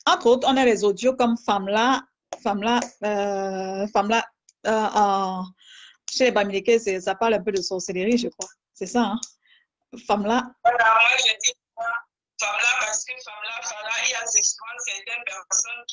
Entre autres, on a les audios comme Femme-là, chez les Bamileke, ça parle un peu de sorcellerie, je crois. C'est ça, hein? Femme-là. Voilà, moi, je dis Femme-là parce que Femme-là, il y a souvent certaines personnes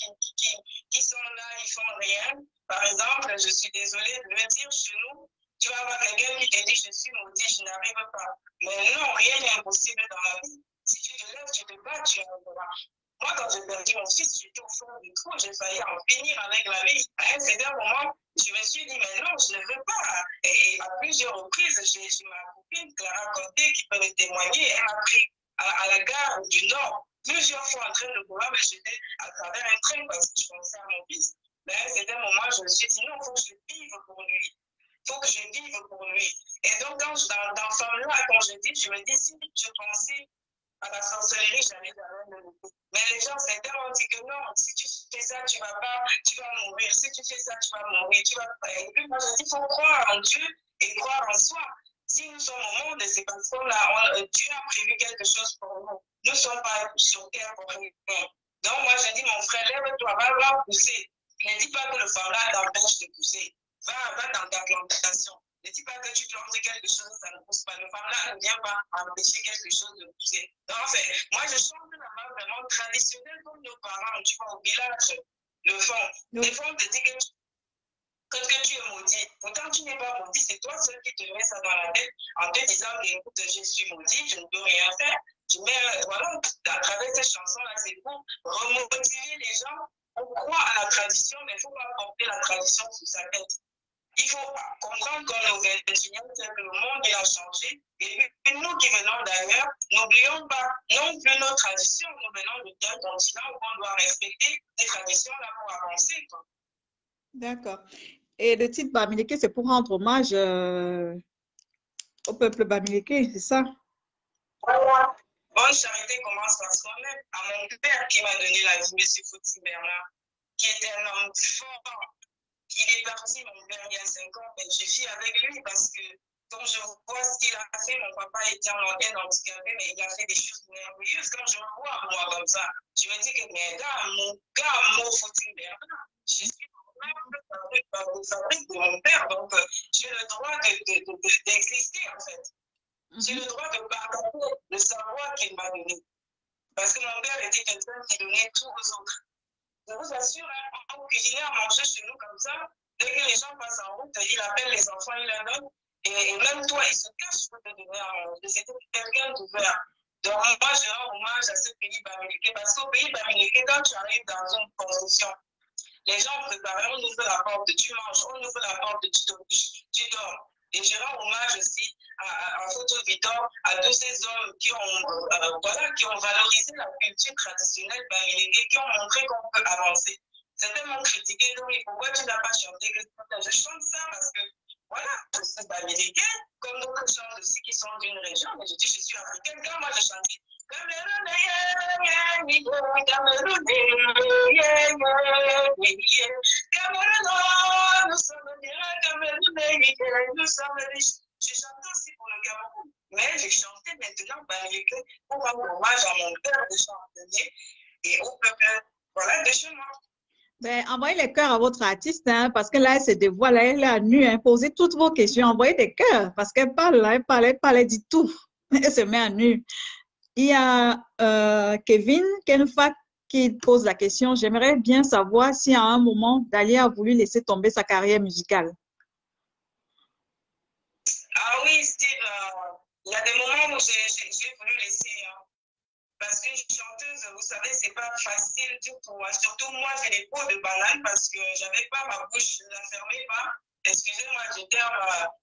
qui sont là, ils font rien. Par exemple, je suis désolée de le dire, chez nous, tu vas avoir quelqu'un qui te dit je suis maudit, je n'arrive pas. Mais non, rien n'est impossible dans la vie. Si tu te lèves, tu te bats, tu arriveras. Moi, quand j'ai perdu mon fils, j'étais au fond du trou, j'ai failli en finir avec la vie. À un certain moment, je me suis dit, mais non, je ne veux pas. Et à plusieurs reprises, j'ai ma copine, Clara Condé, qui peut me témoigner, elle m'a pris à la gare du Nord, plusieurs fois en train de courir, mais j'étais à travers un train parce que je pensais à mon fils. Mais à un certain moment, je me suis dit, non, il faut que je vive pour lui. Il faut que je vive pour lui. Et donc, dans Femme-là, quand je dis, je me dis, si je pensais à la sorcellerie, j'allais jamais me lever. Mais les gens, certains m'ont dit que non, si tu fais ça, tu vas mourir. Si tu fais ça, tu vas mourir. Et puis, moi, je dis, il faut croire en Dieu et croire en soi. Si nous sommes au monde, c'est parce que Dieu a prévu quelque chose pour nous. Nous ne sommes pas sur terre pour rien. Donc, moi, je dis, mon frère, lève-toi, va pousser. Ne dis pas que le Femme-là t'empêche de pousser. Va dans ta plantation. Ne dis pas que tu plantes quelque chose, ça ne pousse pas. Le Femme-là ne vient pas empêcher quelque chose de pousser. Donc, en fait, moi, je chante la main vraiment traditionnelle comme nos parents. Tu vois, au village, le fond. Des fois, on te dit que tu es maudit. Pourtant, tu n'es pas maudit. C'est toi seul qui te mets ça dans la tête en te disant que, écoute, je suis maudit, je ne peux rien faire. Mais voilà, à travers cette chanson-là, c'est pour remotiver les gens. On croit à la tradition, mais il ne faut pas porter la tradition sous sa tête. Il faut comprendre qu'en 21e siècle, le monde il a changé. Et puis nous qui venons d'ailleurs, n'oublions pas non plus nos traditions. Nous venons de tel continent où on doit respecter les traditions là pour avancer. D'accord. Et le titre Bamileke, c'est pour rendre hommage au peuple bamileke, c'est ça? Voilà. Bonne charité commence par soi-même. À mon père qui m'a donné la vie, M. Fouti Bernard, qui était un homme fort. Il est parti, mon père, il y a 5 ans, et je vis avec lui parce que quand je vois ce qu'il a fait, mon papa était en handicapé, mais il a fait des choses merveilleuses. Quand je me vois, moi, comme ça, je me dis que, mais gars, mon Fouti Bernard, je suis le fabrique de mon père, donc j'ai le droit d'exister, en fait. J'ai le droit de partager le savoir qu'il m'a donné. Parce que mon père était quelqu'un qui donnait tout aux autres. Je vous assure, on cuisinait à manger chez nous comme ça. Dès que les gens passent en route, il appelle les enfants, il leur donne. Et même toi, il se cache pour te donner à manger. C'était quelqu'un d'ouvert. Donc, moi, je rends hommage à ce pays bamileke. Parce qu'au pays bamileke, quand tu arrives dans une condition, les gens préparent, on ouvre la porte, tu manges, on ouvre la porte, tu te couches, tu dors. Et je rends hommage aussi à Photo Victor, à tous ces hommes qui ont valorisé la culture traditionnelle bamileke, qui ont montré qu'on peut avancer. C'est tellement critiqué, donc pourquoi tu n'as pas chanté? Je chante ça parce que, voilà, je suis bamileke, comme d'autres chantent aussi qui sont d'une région, mais je dis je suis africaine, quand moi je chantais. Je chantais aussi pour le Cameroun, mais j'ai chanté maintenant pour rendre hommage à mon père de chanter et au peuple, voilà, de chez moi. Ben, envoyez les cœurs à votre artiste, hein, parce que là, elle se dévoile, elle est à nu, hein, posez toutes vos questions, envoyez des cœurs, parce qu'elle parle, là, elle parle, elle dit tout. Elle se met à nu. Il y a Kevin Kenfa qui pose la question. J'aimerais bien savoir si à un moment, Dali a voulu laisser tomber sa carrière musicale. Ah oui, Steve, il y a des moments où j'ai voulu laisser. Parce qu'une chanteuse, vous savez, c'est pas facile du tout. Surtout moi, j'ai des peaux de banane parce que j'avais pas ma bouche, je ne la fermais pas. Excusez-moi du terme,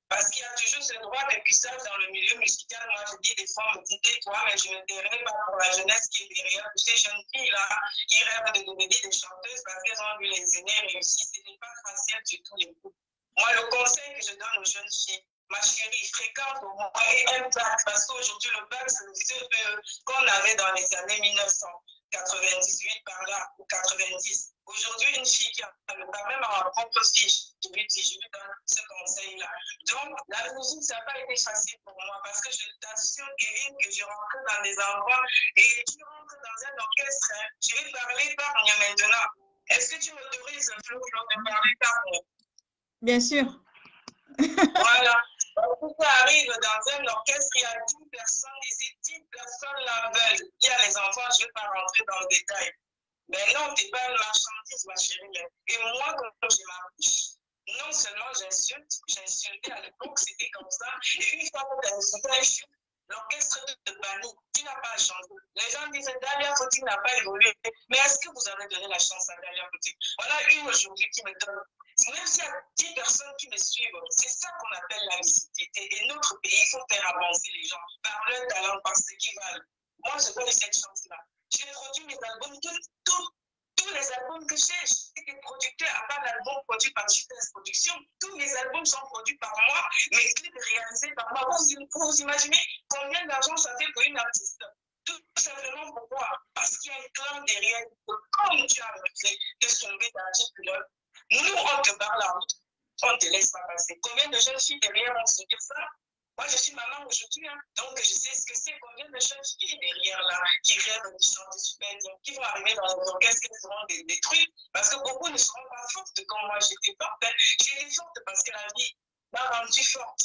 parce qu'il y a toujours ce droit de puissance dans le milieu musical. Moi, je dis des fois, me dites toi, mais je ne me tairai pas pour la jeunesse qui est derrière. Toutes ces jeunes filles-là qui rêvent de devenir des chanteuses parce qu'elles ont vu les aînés réussir. Ce n'est pas facile du tout les coups. Moi, le conseil que je donne aux jeunes filles, ma chérie, fréquente au moins un bac, parce qu'aujourd'hui, le bac, c'est le CPE qu'on avait dans les années 1998 par là, ou 90. Aujourd'hui, une fille qui a le bac, même en propre fiche, je lui donne ce conseil-là. Donc, la musique, ça n'a pas été facile pour moi, parce que je t'assure, Kevin, que je rentre dans des endroits, et tu rentres dans un orchestre, hein, je vais parler par moi maintenant. Est-ce que tu m'autorises, Flo, de parler par moi? Bien sûr. Voilà. Quand tu arrives dans un orchestre, il y a 10 personnes, et ces 10 personnes-là veulent. Il y a les enfants, je ne vais pas rentrer dans le détail. Mais non, tu n'es pas une marchandise, ma chérie. Et moi, quand j'ai ma bouche, non seulement j'insultais à l'époque, c'était comme ça. Et une fois que tu as insulté, l'orchestre te bannit. Tu n'as pas à chanter. Les gens disent Dalia Fouti n'a pas évolué. Mais est-ce que vous avez donné la chance à Dalia Fouti? Voilà une aujourd'hui qui me donne. Même s'il y a 10 personnes qui me suivent, c'est ça qu'on appelle la visibilité. Et notre pays, il faut faire avancer les gens par leur talent, par ce qu'ils valent. Moi, je donne cette chance-là. J'ai produit mes albums, tous les albums que j'ai été producteur, à part l'album produit par Super Production, tous mes albums sont produits par moi, mes clips réalisés par moi. Vous imaginez combien d'argent ça fait pour une artiste? Tout simplement pourquoi? Parce qu'il y a un clan derrière. Comme tu as refusé de soulever ta petite culotte, nous, on te parle en route, on ne te laisse pas passer. Combien de jeunes filles derrière vont se dire ça? Moi, je suis maman aujourd'hui, hein, donc je sais ce que c'est. Combien de jeunes filles derrière là qui rêvent de chanter super bien, qui vont arriver dans les orchestres, qui seront détruits parce que beaucoup ne seront pas fortes comme moi j'étais forte. J'étais forte parce que la vie m'a rendue forte.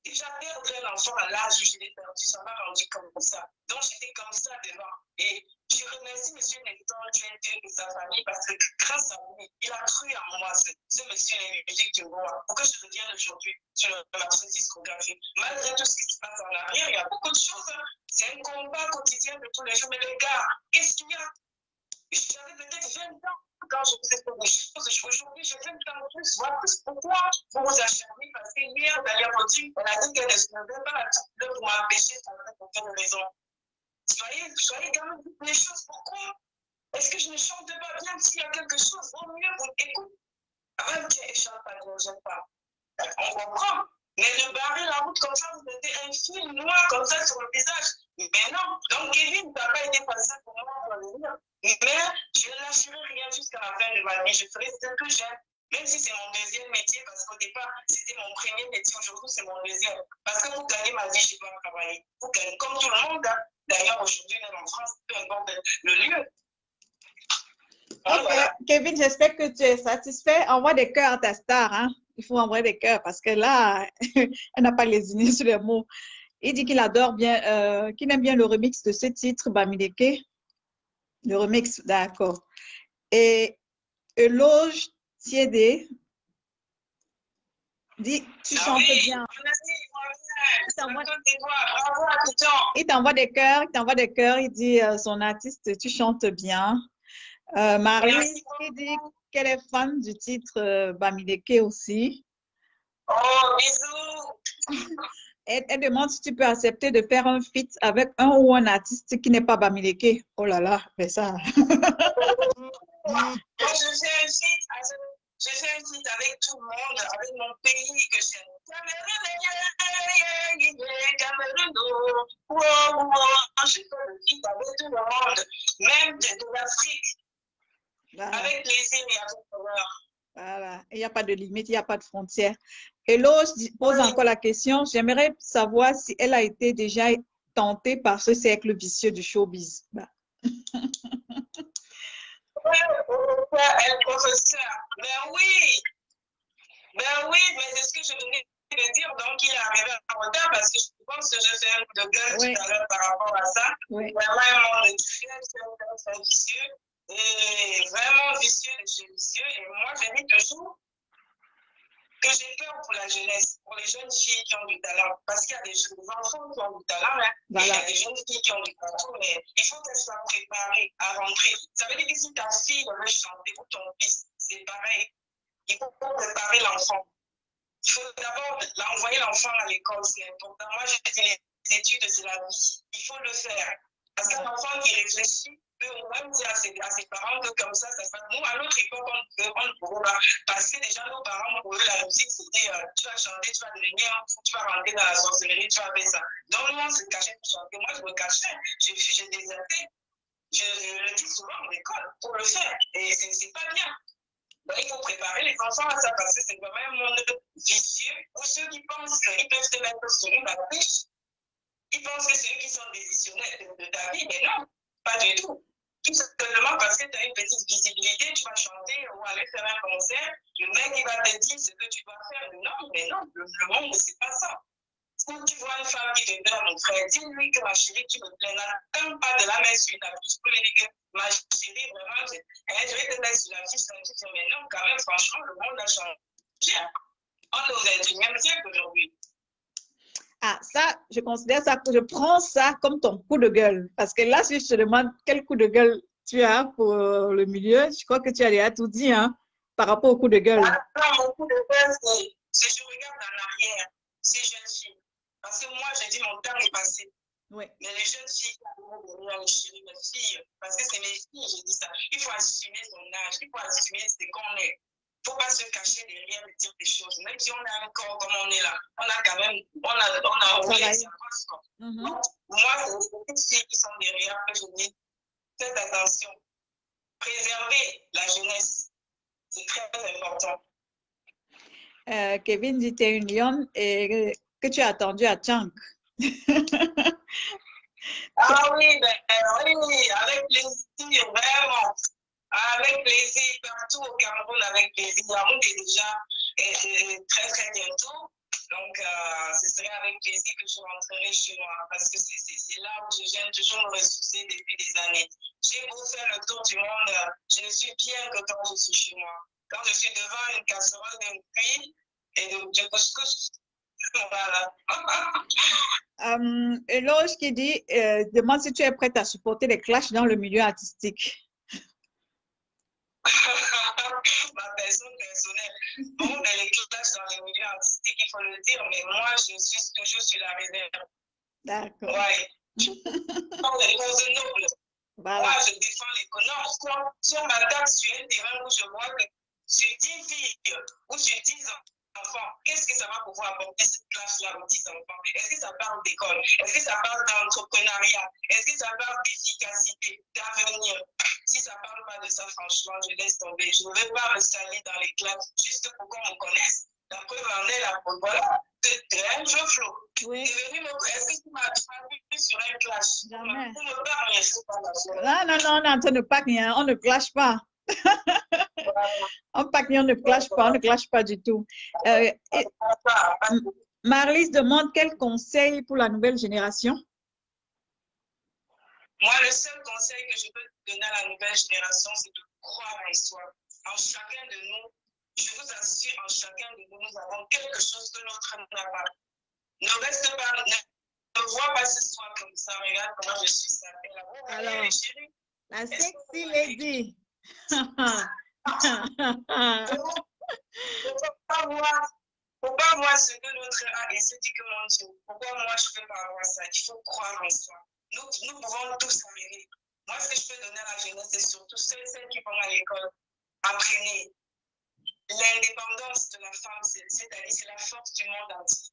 Déjà, perdre un enfant à l'âge où je l'ai perdu, ça m'a rendu comme ça. Donc, j'étais comme ça devant. Et je remercie M. Necton Dieu et sa famille parce que grâce à lui, il a cru en moi, ce monsieur musique du roi, pour que je revienne aujourd'hui sur le marché discographique. Malgré tout ce qui se passe en arrière, il y a beaucoup de choses. C'est un combat quotidien de tous les jours. Mais les gars, qu'est-ce qu'il y a? J'avais peut-être 20 ans quand je faisais des choses. Aujourd'hui, j'ai 20 ans de plus, voire plus. Pourquoi vous vous acharnez? Parce que hier, d'ailleurs, elle a dit qu'elle ne se levait pas pour m'empêcher de faire pour quelle raison. Soyez quand même les choses. Pourquoi? Est-ce que je ne chante pas bien? S'il y a quelque chose, vaut mieux vous écoutez. Avant qu'elle ne chante pas, ne chante pas. On comprend. Mais de barrer la route comme ça, vous mettez un fil noir comme ça sur le visage. Mais non. Donc, Kevin n'a pas été facile pour moi pour venir. Mais je ne lâcherai rien jusqu'à la fin de ma vie. Je ferai ce que j'aime. Même si c'est mon deuxième métier, parce qu'au départ, c'était mon premier métier. Aujourd'hui, c'est mon deuxième. Parce que pour gagner ma vie, je dois travailler. Pour gagner, comme tout le monde. Hein. D'ailleurs, aujourd'hui, même en France, peu importe le lieu. Ok, voilà. Kevin, j'espère que tu es satisfait. Envoie des cœurs à ta star. Hein? Il faut envoyer des cœurs parce que là, elle n'a pas lésiné sur les mots. Il dit qu'il adore bien, qu'il aime bien le remix de ce titre, Bamileke. Le remix, d'accord. Et Eloge Tiédé dit, tu chantes bien. Il t'envoie des cœurs, il dit, son artiste, tu chantes bien. Marie, qui dit qu'elle est fan du titre Bamileke aussi. Oh, bisous! Elle demande si tu peux accepter de faire un feat avec un ou un artiste qui n'est pas Bamileke. Oh là là, mais ça. Moi, je fais un feat avec tout le monde, avec mon pays que j'aime. Je fais le feat avec tout le monde, même de l'Afrique. Voilà. Avec plaisir et avec honneur. Voilà, il n'y a pas de limite, il n'y a pas de frontière. Hello, je pose encore la question. J'aimerais savoir si elle a été déjà tentée par ce cercle vicieux du showbiz. Bah. Elle professeur. Ben oui, mais c'est ce que je venais de dire. Donc, il est arrivé en retard parce que je pense que je fais un coup de gueule tout à l'heure par rapport à ça. Oui. Vraiment, un monde très vicieux. Et vraiment vicieux de chez vicieux. Et moi, je dis toujours que j'ai peur pour la jeunesse, pour les jeunes filles qui ont du talent. Parce qu'il y a des enfants qui ont du talent, hein, voilà. Et il y a des jeunes filles qui ont du talent, mais il faut qu'elles soient préparées à rentrer. Ça veut dire que si ta fille veut chanter ou ton fils, c'est pareil. Il faut préparer l'enfant. Il faut d'abord envoyer l'enfant à l'école, c'est important. Moi, je dis les études, c'est la vie. Il faut le faire. Parce qu'un enfant qui réfléchit, on va dire à ses parents que comme ça se passe. Nous, à notre époque, on ne pouvait pas. Parce que déjà, nos parents, pour eux, la musique, c'était tu vas chanter, tu vas devenir, tu vas rentrer dans la sorcellerie, tu vas faire ça. Donc, nous, on se cachait pour chanter. Moi, je me cachais. J'ai déserté. Je le dis souvent à l'école pour le faire. Et c'est pas bien. Donc, il faut préparer les enfants à ça parce que c'est vraiment un monde vicieux où ceux qui pensent qu'ils peuvent se mettre sur une affiche, ils pensent que c'est eux qui sont décisionnaires de ta vie, mais non, pas du tout. Tout simplement parce que tu as une petite visibilité, tu vas chanter ou aller faire un concert, le mec il va te dire ce que tu dois faire. Non, mais non, le monde, c'est pas ça. Quand tu vois une femme qui te plaît, mon frère, dis-lui que ma chérie, tu me plais. N'attends pas de la mettre sur une affiche pour lui dire que ma chérie, vraiment, je vais te mettre sur l'affiche. Mais non, quand même, franchement, le monde a changé. On est au 21e siècle aujourd'hui. Ah, ça, je considère ça, je prends ça comme ton coup de gueule. Parce que là, si je te demande quel coup de gueule tu as pour le milieu, je crois que tu as déjà tout dit, hein, par rapport au coup de gueule. Ah, mon coup de gueule, c'est je regarde en arrière, ces jeunes filles. Parce que moi, j'ai dit, mon temps est passé. Oui. Mais les jeunes filles, les chéries, mes filles, parce que c'est mes filles, j'ai dit ça. Il faut assumer son âge, il faut assumer ce qu'on est. Il ne faut pas se cacher derrière et dire des choses. Même si on a un corps comme on est là, on a quand même, on a oublié sa force. Moi, c'est les filles qui sont derrière que je dis, faites attention. Préservez la jeunesse. C'est très important. Kevin dit, tu es une lionne et que tu as attendu à Tchank. Ah oui, oui, avec plaisir, vraiment. Avec plaisir, partout au Cameroun, avec plaisir. On est déjà très bientôt. Donc, ce serait avec plaisir que je rentrerai chez moi. Parce que c'est là où j'aime toujours me ressourcer depuis des années. J'ai beau faire le tour du monde, je ne suis bien que quand je suis chez moi. Quand je suis devant une casserole d'un cuit et du couscous, voilà. Eloge qui dit, demande si tu es prête à supporter les clashs dans le milieu artistique. Ma personne personnelle. Bon, ben, les classes dans les milieux artistiques, il faut le dire, mais moi, je suis toujours sur la réserve. D'accord. Ouais. Pour les causes nobles. Voilà. Moi, je défends les causes. Non, si on m'attaque sur un terrain où je vois que sur 10 filles ou sur 10 enfants, qu'est-ce que ça va pouvoir apporter cette classe-là aux 10 enfants? Est-ce que ça parle d'école? Est-ce que ça parle d'entrepreneuriat? Est-ce que ça parle d'efficacité, d'avenir? Si ça ne parle pas de ça, franchement, je laisse tomber. Je ne veux pas me salir dans les classes juste pour qu'on me connaisse. La preuve en est la preuve. Voilà, c'est un jeu flot. Oui. Est-ce que tu m'as vu sur un clash? Jamais. Pour me parler, je ne sais pas Non, non, non, non, on ne pack rien, on ne clash pas. On pack rien, on ne clash pas, on ne clash pas du tout. Marlise demande quel conseil pour la nouvelle génération? Moi, le seul conseil que je peux donner à la nouvelle génération, c'est de croire en soi. En chacun de nous, je vous assure, en chacun de nous, nous avons quelque chose que l'autre n'a pas. Ne reste pas, ne vois pas ce soir comme ça. Regarde comment je suis sapée là. Alors, chérie, la sexy lady. Faut pas voir ce que l'autre a et se dire que mon Dieu, pourquoi moi je ne peux pas avoir ça? Il faut croire en soi. Nous pouvons tous arriver. Moi, ce que je peux donner à la jeunesse, c'est surtout celles qui vont à l'école. Apprenez. L'indépendance de la femme, c'est-à-dire c'est la force du monde entier.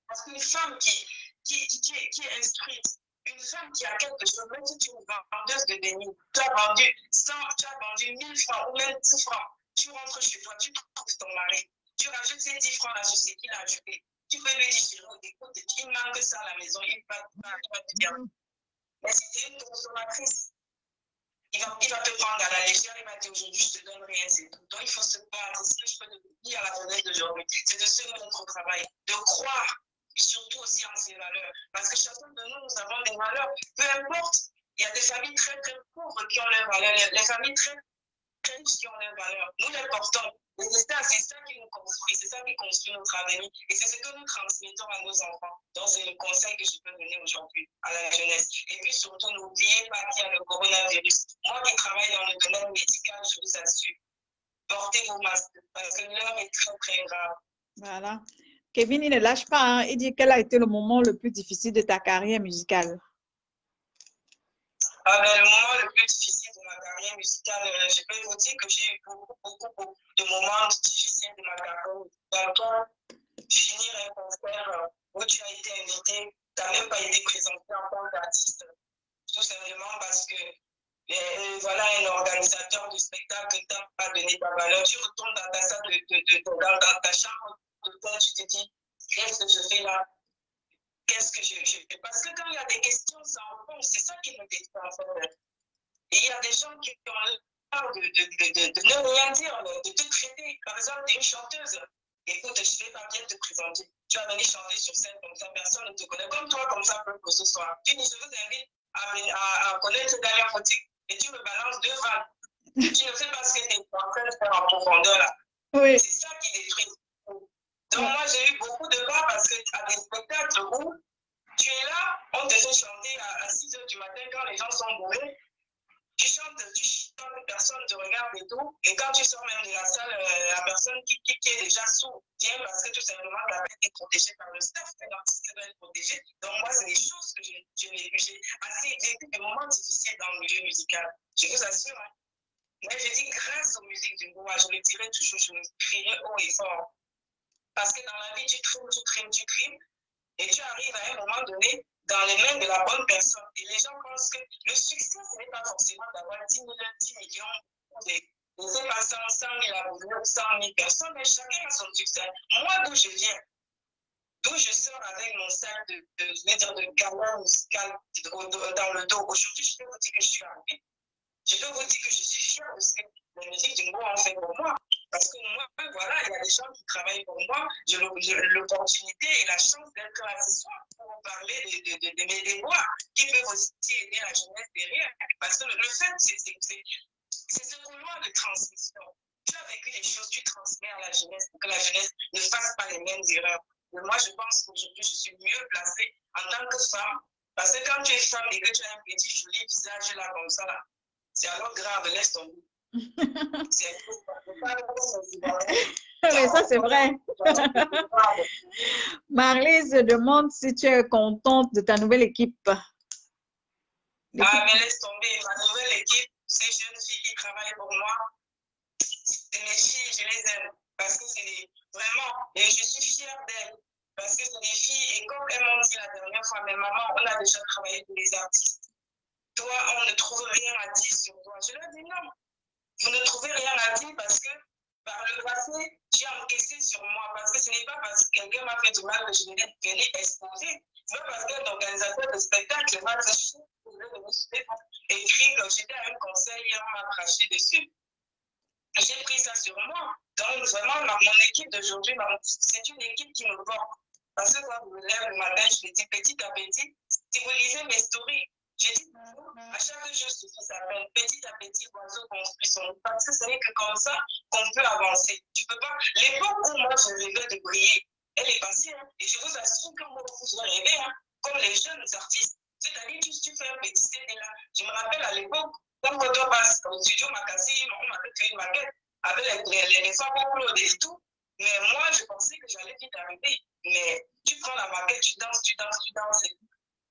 Parce qu'une femme qui est instruite, une femme qui a quelque chose, même si tu es une vendeuse de déni, tu as vendu 100, tu as vendu 1000 francs ou même 10 francs, tu rentres chez toi, tu trouves ton mari, tu rajoutes ces 10 francs là sur ce qu'il a ajouté. Tu peux lui dire, écoute, il manque ça à la maison, il va te dire. Mais si tu es une consommatrice, il va te prendre à la légère, il va dire aujourd'hui, je te donne rien, c'est tout. Donc il faut se battre. Ce que je peux te dire à la jeunesse d'aujourd'hui, c'est de se mettre au travail, de croire, surtout aussi en ses valeurs. Parce que chacun de nous, nous avons des valeurs. Peu importe, il y a des familles très très pauvres qui ont leurs valeurs, les familles très riches qui ont leurs valeurs. Nous les portons. C'est ça qui nous construit, c'est ça qui construit notre avenir. Et c'est ce que nous transmettons à nos enfants. Donc, c'est le conseil que je peux donner aujourd'hui à la jeunesse. Et puis surtout, n'oubliez pas qu'il y a le coronavirus. Moi qui travaille dans le domaine médical, je vous assure, portez vos masques parce que l'heure est très, très grave. Voilà. Kevin, il ne lâche pas. Hein. Il dit quel a été le moment le plus difficile de ta carrière musicale? Le moment le plus difficile de ma carrière musicale, je peux vous dire que j'ai eu beaucoup de moments difficiles de ma carrière musicale. Toi, finir un concert où tu as été invité, tu n'as même pas été présenté en tant qu'artiste. Tout simplement parce que voilà, un organisateur du spectacle ne t'a pas donné ta valeur. Tu retournes dans ta salle, dans ta chambre d'hôtel, tu te dis, qu'est-ce que je fais là? Qu'est-ce que je fais? Parce que quand il y a des questions sans réponse, c'est ça qui nous détruit en fait. Et il y a des gens qui ont l'air de ne rien dire, de te traiter. Par exemple, tu es une chanteuse. Écoute, je ne vais pas bien te présenter. Tu vas venir chanter sur scène comme ça, personne ne te connaît. Comme toi, comme ça, que ce soit. Tu dis, je vous invite à connaître Dalia Foti. Et tu me balances 2 vannes. Tu ne sais pas ce que tu es en train de faire en profondeur là. Oui. C'est ça qui détruit. Donc moi, j'ai eu beaucoup de cas parce que à des spectacles où tu es là, on te fait chanter à 6 h du matin quand les gens sont bourrés. Tu chantes, personne ne te regarde et tout. Et quand tu sors même de la salle, la personne qui est déjà sourde vient parce que tout simplement, la personne est protégée par le staff. L'artiste doit être protégé. Donc moi, c'est des choses que j'ai vécu. J'ai vécu des moments difficiles dans le milieu musical. Je vous assure. Hein. Mais je dis grâce aux musiques du Goa, je le dirai toujours, je le crierai haut et fort. Parce que dans la vie, tu trimes. Et tu arrives à un moment donné dans les mains de la bonne personne. Et les gens pensent que le succès, ce n'est pas forcément d'avoir 10 millions, ou de pas 100 000 abonnés, 100 000 personnes, mais chacun a son succès. Moi, d'où je viens, d'où je sors avec mon sac de galon musical dans le dos, aujourd'hui, je peux vous dire que je suis arrivée. Je peux vous dire que je suis fière de ce que la musique du Goa a fait pour moi. Parce que moi, voilà, il y a des gens qui travaillent pour moi. J'ai l'opportunité et la chance d'être là ce soir pour vous parler de mes déboires qui peuvent aussi aider la jeunesse derrière. Parce que le fait, c'est ce couloir de transmission. Tu as vécu des choses, tu transmets à la jeunesse pour que la jeunesse ne fasse pas les mêmes erreurs. Mais moi, je pense qu'aujourd'hui, je suis mieux placée en tant que femme. Parce que quand tu es femme et que tu as un petit joli visage là, comme ça, là, c'est alors grave, laisse tomber. C'est pas Mais ça, c'est vrai. Marlise demande si tu es contente de ta nouvelle équipe. Ah, mais laisse tomber. Ma nouvelle équipe, ces jeunes filles qui travaillent pour moi, c'est mes filles, je les aime. Parce que c'est vraiment, et je suis fière d'elles. Parce que c'est des filles, et comme elles m'ont dit la dernière fois, mais maman, on a déjà travaillé pour les artistes. Toi, on ne trouve rien à dire sur toi. Je leur dis non. Vous ne trouvez rien à dire parce que par le passé, j'ai encaissé sur moi. Parce que ce n'est pas parce que quelqu'un m'a fait du mal que je vais exposer. Ce n'est pas parce qu'un organisateur de spectacle m'a fait écrit que j'étais à un conseil et on m'a craché dessus. J'ai pris ça sur moi. Donc, vraiment, mon équipe d'aujourd'hui, c'est une équipe qui me porte. Parce que quand je me lève le matin, je me dis petit à petit, si vous lisez mes stories, j'ai dit, à chaque jour, ce qui s'appelle petit à petit, l'oiseau construit son nid. Parce que ce n'est que comme ça qu'on peut avancer. Tu peux pas. L'époque où moi, je rêvais de briller, elle est passée. Hein, et je vous assure que moi, vous rêvez, hein, comme les jeunes artistes. C'est-à-dire que tu fais un petit CD là. Je me rappelle à l'époque, quand on passe au studio Makassi, on m'avait fait une maquette avec les femmes au et tout. Mais moi, je pensais que j'allais vite arriver. Mais tu prends la maquette, tu danses, et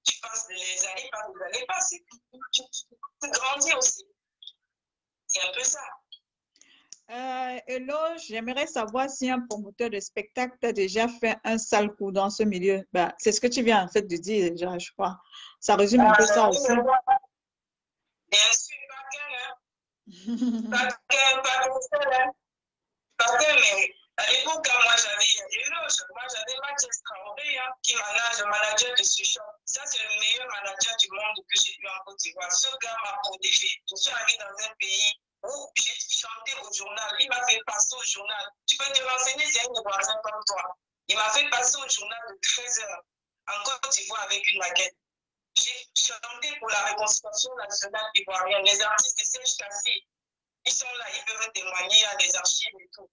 tu passes les années, passent, et tu grandis aussi. C'est un peu ça. Hello, j'aimerais savoir si un promoteur de spectacle t'a déjà fait un sale coup dans ce milieu. Bah, c'est ce que tu viens en fait de dire déjà, je crois. Ça résume un peu ça aussi. Bien sûr, pas qu'un, mais à l'époque, quand moi j'avais Mathieu Traoré qui manage le manager de Suchon. Ça, c'est le meilleur manager du monde que j'ai eu en Côte d'Ivoire. Ce gars m'a protégé. Je suis arrivée dans un pays où j'ai chanté au journal. Il m'a fait passer au journal. Tu peux te renseigner, c'est un voisin comme toi. Il m'a fait passer au journal de 13 heures en Côte d'Ivoire avec une maquette. J'ai chanté pour la réconciliation nationale ivoirienne. Les artistes de Serge Kassi, ils sont là, ils peuvent témoigner à des archives et tout.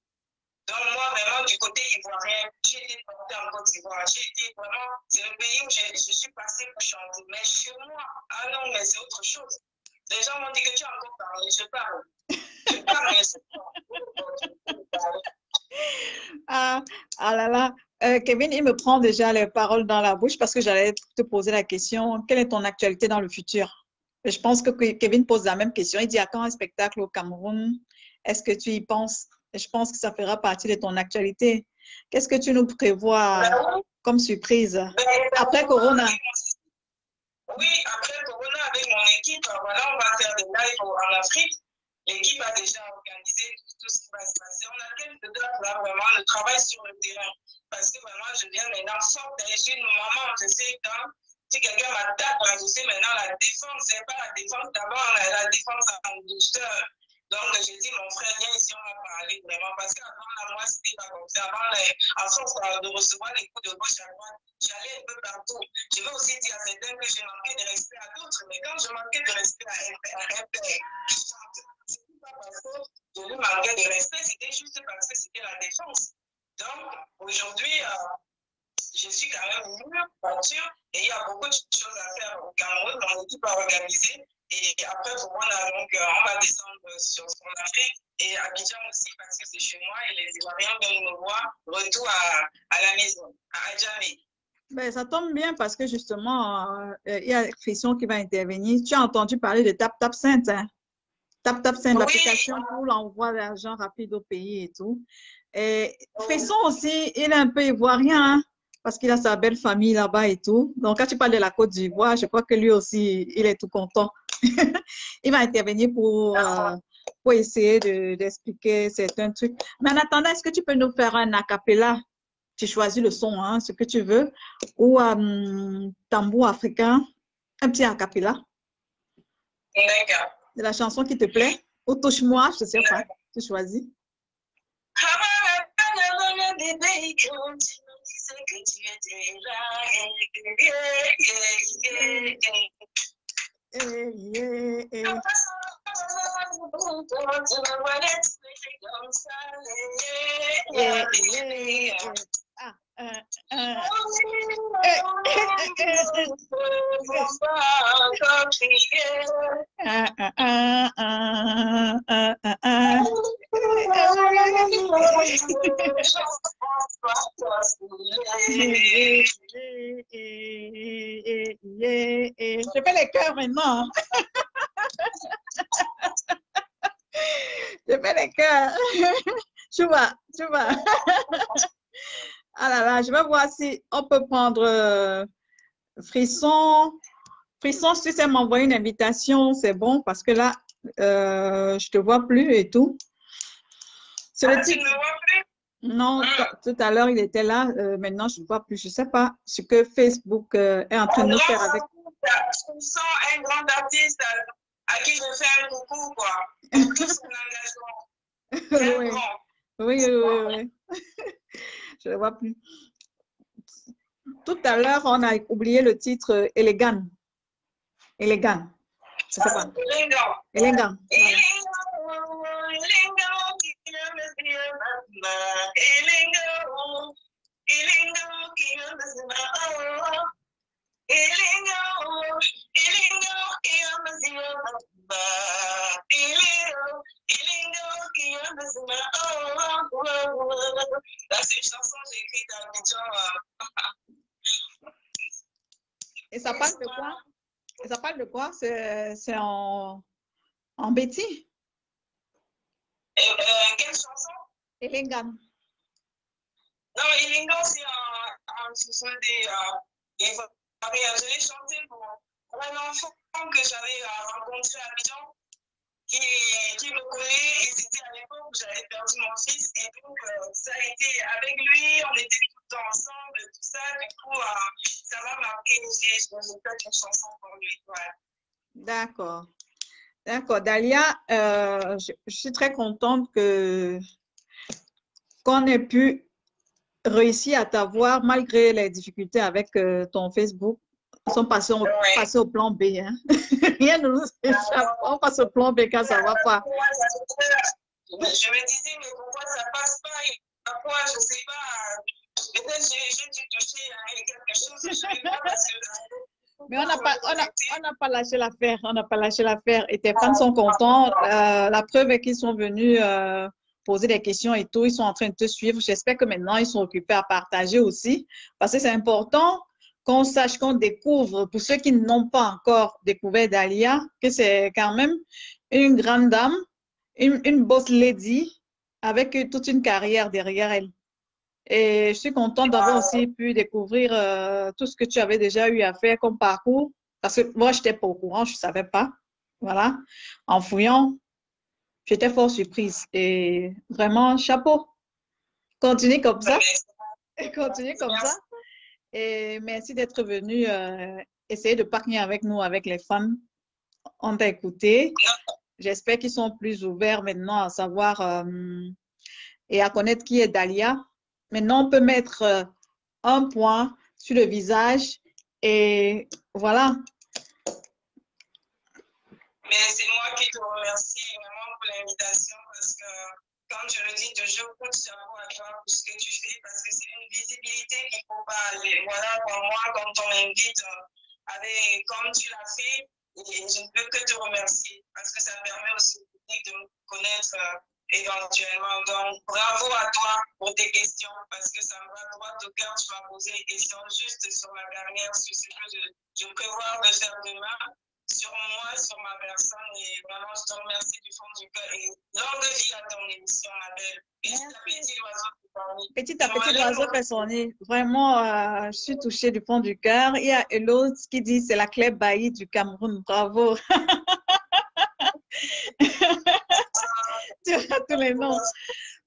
Donc moi, vraiment, du côté ivoirien, j'ai été portée en Côte d'Ivoire. J'ai été vraiment, c'est le pays où je suis passée pour chanter. Mais chez moi, ah non, mais c'est autre chose. Les gens m'ont dit que tu as encore parlé. Je parle. Je parle, mais c'est pas. Ah là là. Kevin, il me prend déjà les paroles dans la bouche parce que j'allais te poser la question, quelle est ton actualité dans le futur? Et je pense que Kevin pose la même question. Il dit, à quand un spectacle au Cameroun? Est-ce que tu y penses? Et je pense que ça fera partie de ton actualité. Qu'est-ce que tu nous prévois comme surprise après Corona? Oui, après Corona, avec mon équipe, voilà, on va faire des lives en Afrique. L'équipe a déjà organisé tout ce qui va se passer. On a quelques dates là, vraiment, le travail sur le terrain. Parce que vraiment, je viens maintenant forte. Je suis une maman, je sais quand, si quelqu'un m'attaque, je sais maintenant la défense, c'est pas la défense d'abord, la défense en douceur. Donc, j'ai dit, mon frère, viens ici, on va parler vraiment. Parce qu'avant, moi, c'était pas comme ça. Avant, à force de recevoir les coups de gauche à droite, j'allais un peu partout. Je veux aussi dire à certains que je manquais de respect à d'autres. Mais quand je manquais de respect à un père, c'était pas parce que je lui manquais de respect, c'était juste parce que c'était la défense. Donc, aujourd'hui, je suis quand même mûre, mature, et il y a beaucoup de choses à faire au Cameroun. Mon équipe a organisé. Et après, donc, on va descendre sur Afrique et Abidjan aussi parce que c'est chez moi et les Ivoiriens viennent me voir. Retour à la maison, à Adjamé. Ben, ça tombe bien parce que justement, il y a Christian qui va intervenir. Tu as entendu parler de TapTapSend, hein? TapTapSend, oui, l'application pour l'envoi d'argent rapide au pays et tout. Et Frisson aussi, il est un peu ivoirien, hein, parce qu'il a sa belle famille là-bas et tout. Donc, quand tu parles de la Côte d'Ivoire, je crois que lui aussi, il est tout content. Il va intervenir pour essayer d'expliquer certains trucs. Mais en attendant, est-ce que tu peux nous faire un acapella? Tu choisis le son, hein, ce que tu veux, ou tambour africain, un petit acapella. D'accord. De la chanson qui te plaît, ou touche-moi, je ne sais pas, tu choisis. Je fais les cœurs maintenant. Je fais les cœurs. Tu vois. Ah là là, je vais voir si on peut prendre Frisson. Frisson, si tu sais m'envoyer une invitation, c'est bon parce que là, je te vois plus et tout. Sur le Tu titre. ne me vois plus? Non, tout à l'heure, il était là. Maintenant, je ne vois plus. Je ne sais pas ce que Facebook est en train de nous faire avec. Je sens un grand artiste à qui je fais un coucou, quoi. Pour tout son engagement. Très Oui. grand. Oui. Je ne le vois plus. Tout à l'heure, on a oublié le titre Élégant. Élégant. Je ne sais pas. Élégant. C'est une chanson que j'ai écrite à Abidjan. Et ça parle de quoi? Et ça parle de quoi? C'est en Betty? Quelle chanson? Élégant. Non, Ilingo, c'est un chanson des Ivoiriens. Je l'ai chanté pour un enfant que j'avais rencontré à Abidjan, qui me connaît, et c'était à l'époque où j'avais perdu mon fils, et donc ça a été avec lui, on était tout le temps ensemble, tout ça, du coup, ça m'a marqué, j'ai fait une chanson pour lui. Ouais. D'accord. D'accord. Dalia, je suis très contente qu'on ait pu réussir à t'avoir malgré les difficultés avec ton Facebook. Ils sont passés au plan B. Hein. Rien ne nous échappe. On passe au plan B quand ça ne va pas. Je me disais, mais pourquoi ça ne passe pas? Et pourquoi, je ne sais pas. Peut-être j'ai dû toucher à quelque chose. Je ne sais pas parce que... Mais on n'a pas lâché l'affaire. On n'a pas lâché l'affaire. Et tes fans sont contents. La preuve est qu'ils sont venus poser des questions et tout. Ils sont en train de te suivre. J'espère que maintenant, ils sont occupés à partager aussi. Parce que c'est important qu'on sache, qu'on découvre, pour ceux qui n'ont pas encore découvert Dalia, que c'est quand même une grande dame, une boss lady avec toute une carrière derrière elle. Et je suis contente d'avoir aussi pu découvrir tout ce que tu avais déjà eu à faire comme parcours. Parce que moi, je n'étais pas au courant, je ne savais pas. Voilà. En fouillant, j'étais fort surprise. Et vraiment, chapeau. Continue comme ça. Continue comme ça. Et merci d'être venu essayer de parler avec nous, avec les fans. On t'a écouté. J'espère qu'ils sont plus ouverts maintenant à savoir et à connaître qui est Dalia. Maintenant, on peut mettre un point sur le visage et voilà. Mais c'est moi qui te remercie vraiment pour l'invitation parce que, comme je le dis toujours, coup de chapeau à toi pour ce que tu fais parce que c'est une visibilité qu'il ne faut pas aller. Voilà, pour moi, quand on m'invite, comme tu l'as fait, et je ne peux que te remercier parce que ça permet aussi au public de me connaître éventuellement. Donc, bravo à toi pour tes questions parce que ça me va droit au cœur. Tu m'as posé des questions juste sur ma carrière, sur ce que je prévois de faire demain. Sur moi, sur ma personne, et vraiment, je te remercie du fond du cœur. Et longue vie à ton émission, ma belle. Petit à petit, l'oiseau fait son nid. Petit à petit, l'oiseau fait son nid. Vraiment, je suis touchée du fond du cœur. Il y a l'autre qui dit c'est la clé Bailly du Cameroun. Bravo. Tu as tous les noms.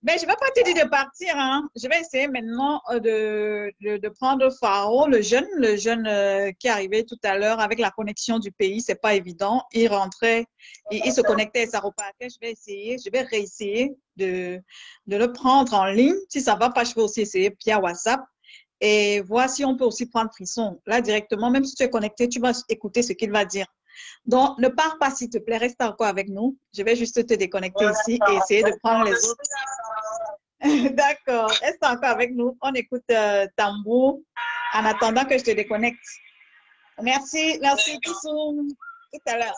Mais je ne vais pas te dire de partir. Hein. Je vais essayer maintenant de prendre Faro, le jeune qui est arrivé tout à l'heure avec la connexion du pays. Ce n'est pas évident. Il rentrait, il se connectait et ça repartait. Je vais réessayer de le prendre en ligne. Si ça ne va pas, je vais aussi essayer via WhatsApp. Et voir si on peut aussi prendre Frisson. Là, directement, même si tu es connecté, tu vas écouter ce qu'il va dire. Donc, ne pars pas, s'il te plaît. Reste encore avec nous. Je vais juste te déconnecter ici et essayer de prendre les autres. D'accord. Reste encore avec nous. On écoute Tambour en attendant que je te déconnecte. Merci. Merci, Kissou. Tout à l'heure.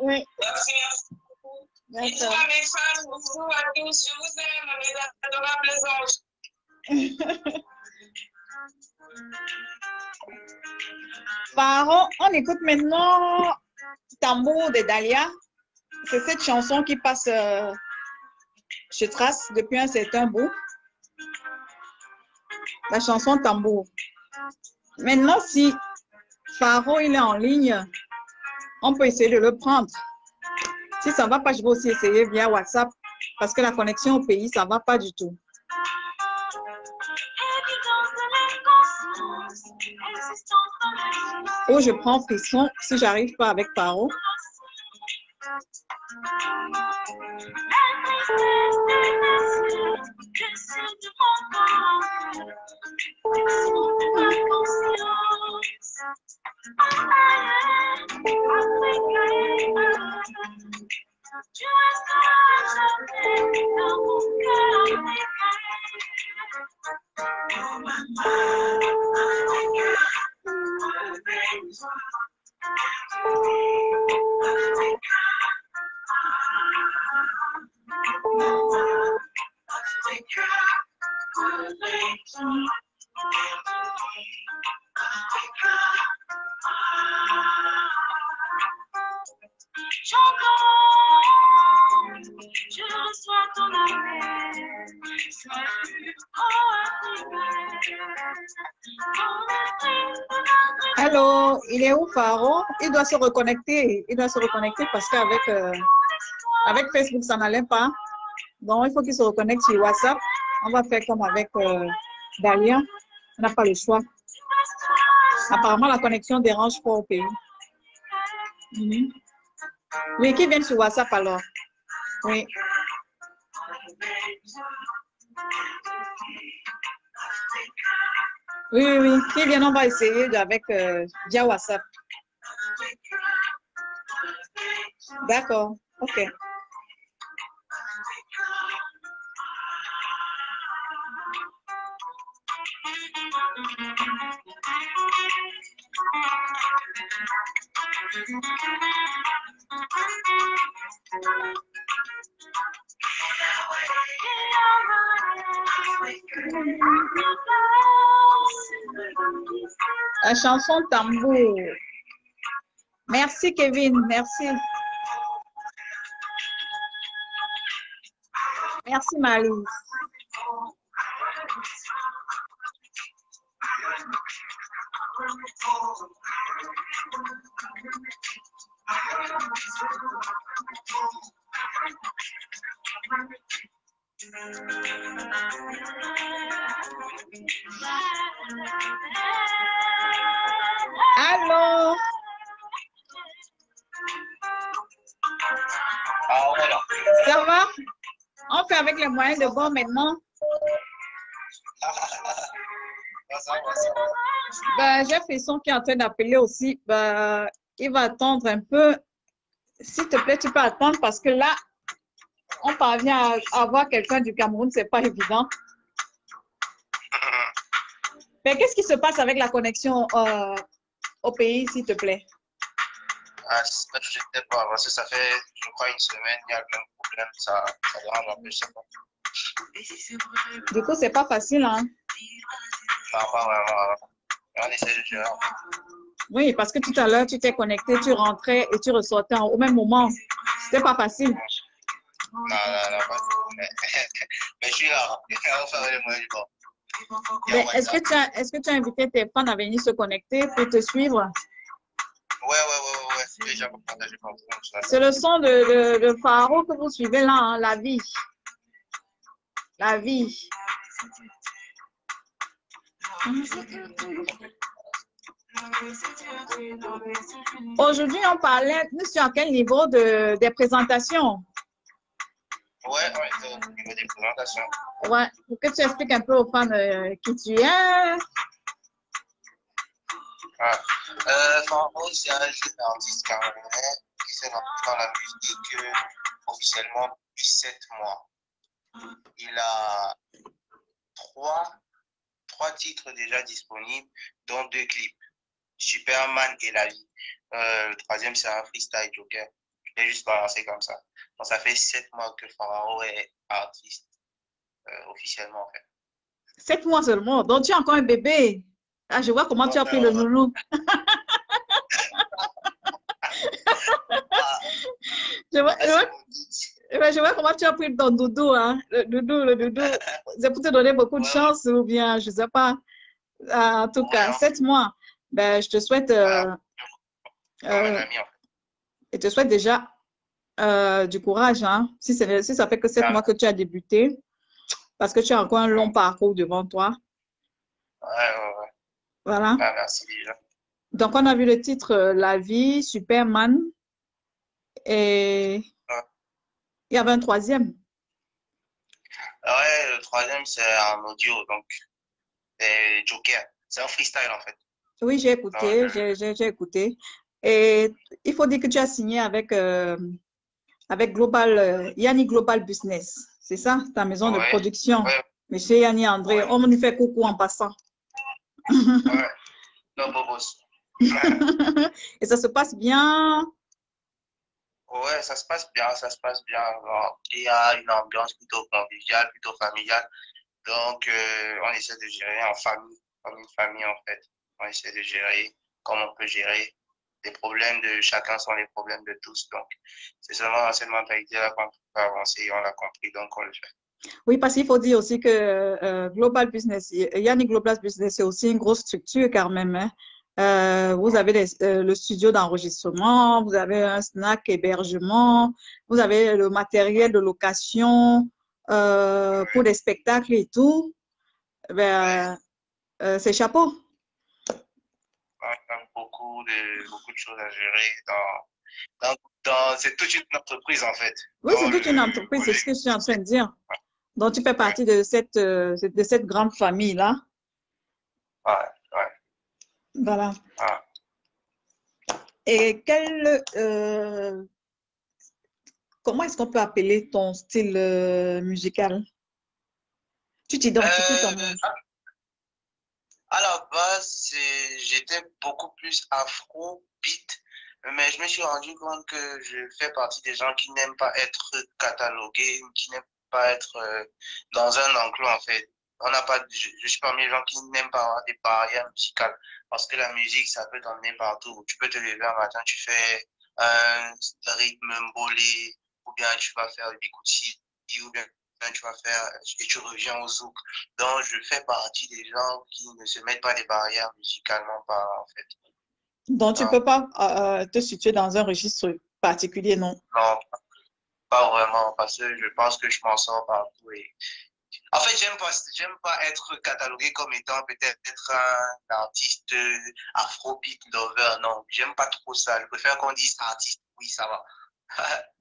Oui. Merci. Bisous à mes fans, bisous à tous. Je vous aime, mes adorables anges. Pharaon, on écoute maintenant Tambour de Dahlia. C'est cette chanson qui passe chez Trace depuis un certain bout. La chanson Tambour. Maintenant, si Pharaon il est en ligne, on peut essayer de le prendre. Si ça ne va pas, je vais aussi essayer via WhatsApp parce que la connexion au pays, ça ne va pas du tout. Ou je prends frisson si j'arrive pas avec Pharaon. Hello, il est où Pharaon? Il doit se reconnecter. Il doit se reconnecter parce qu'avec avec Facebook, ça n'allait pas. Donc, il faut qu'il se reconnecte sur WhatsApp. On va faire comme avec Dahlia. On n'a pas le choix. Apparemment, la connexion dérange pas au pays. Oui, qui viennent sur WhatsApp alors? Oui. Oui, oui, oui. Qui viennent, on va essayer avec via WhatsApp. D'accord. OK. La chanson Tambour. Merci Kevin, merci. Merci Marie. Allô? Ça va? On fait avec les moyens de bord maintenant. Ben, j'ai Frisson qui est en train d'appeler aussi. Ben, il va attendre un peu. S'il te plaît, tu peux attendre parce que là, on parvient à avoir quelqu'un du Cameroun, c'est pas évident. Mais qu'est-ce qui se passe avec la connexion au pays, s'il te plaît? Ah, je sais pas, parce que ça fait, je crois, une semaine, il y a plein de problèmes, ça dérange un peu, je sais pas. Du coup, c'est pas facile, hein? Non, pas vraiment. On essaie de gérer. Oui, parce que tout à l'heure, tu t'es connecté, tu rentrais et tu ressortais au même moment. C'était pas facile. Non, pas du tout. Mais je suis là, on fait les moyens du bord. Est-ce que tu as invité tes fans à venir se connecter pour te suivre? Ouais. Déjà pour partager par contre. C'est le son de Pharaon que vous suivez là, hein, la vie. La vie. Aujourd'hui, on parlait, nous sommes à quel niveau des présentations? Ouais, au niveau des présentations. Ouais, pour que tu expliques un peu aux fans qui tu es. Pharaon, c'est un jeune artiste camerounais qui s'est lancé dans la musique officiellement depuis 7 mois. Il a trois titres déjà disponibles, dont 2 clips. Superman et la vie. Le troisième, c'est un freestyle Joker. Je l'ai juste balancé comme ça. Donc, ça fait 7 mois que Pharaon est artiste. officiellement, en fait. 7 mois seulement. Donc, tu es encore un bébé. Ah, je vois comment tu as pris le nounou. Ah, Je vois, là, c'est mon dit. je vois comment tu as pris ton doudou, hein. Le doudou. C'est pour te donner beaucoup de Ouais, ouais, chance ou bien, je ne sais pas. En tout ouais, cas, hein. 7 mois. Ben, je te souhaite, Voilà, comme un euh, ami, en fait. je te souhaite déjà du courage, hein. Si ça fait que 7 Ah, mois que tu as débuté, parce que tu as encore un long parcours devant toi. ouais, ouais, ouais. Voilà. Ah, merci déjà. Donc, on a vu le titre La vie, Superman, et Ouais. il y avait un troisième. Ouais, le troisième, c'est un audio, donc c'est Joker. C'est un freestyle, en fait. Oui, j'ai Donc, écouté, j'ai écouté. Et il faut dire que tu as signé avec Global, Yanni Global Business. C'est ça, ta maison de ouais, production. ouais, Monsieur Yanni André, ouais, on me fait coucou en passant. ouais. Non, Bobos. Et ça se passe bien. Ouais, ça se passe bien, ça se passe bien. Bon, il y a une ambiance plutôt conviviale, plutôt familiale. Donc, on essaie de gérer en famille, comme une famille en fait. On essaie de gérer comme on peut gérer. Les problèmes de chacun sont les problèmes de tous. Donc, c'est seulement dans cette mentalité-là qu'on peut avancer et on l'a compris, donc on le fait. Oui, parce qu'il faut dire aussi que Global Business, Yanni Global Business, c'est aussi une grosse structure quand même, hein. Vous avez le studio d'enregistrement, vous avez un snack hébergement, vous avez le matériel de location pour des spectacles et tout. Ouais, Ben, c'est chapeau. on a beaucoup de choses à gérer c'est toute une entreprise en fait. Oui, c'est Dans toute une le entreprise, c'est volet ce que je suis en train de business. dire. Donc, tu fais Ouais, partie de cette grande famille-là. ouais, ouais, Voilà. Et comment est-ce qu'on peut appeler ton style musical? Tu t'identifies comment? ouais. À la base, j'étais beaucoup plus afro-beat, mais je me suis rendu compte que je fais partie des gens qui n'aiment pas être catalogués, qui n'aiment pas être dans un enclos, en fait. On n'a pas, je suis parmi les gens qui n'aiment pas avoir des barrières musicales, parce que la musique, ça peut t'emmener partout. Tu peux te lever un matin, tu fais un rythme mbolé, ou bien tu vas faire des coups ou bien tu vas faire, et tu reviens au zouk. Donc, je fais partie des gens qui ne se mettent pas des barrières musicalement parlant, en fait. Donc, tu ne Donc, peux pas te situer dans un registre particulier, non? non, pas vraiment, parce que je pense que je m'en sors partout. En fait, j'aime pas être catalogué comme étant peut-être un artiste afrobeat lover. Non, j'aime pas trop ça. Je préfère qu'on dise artiste. Oui, ça va.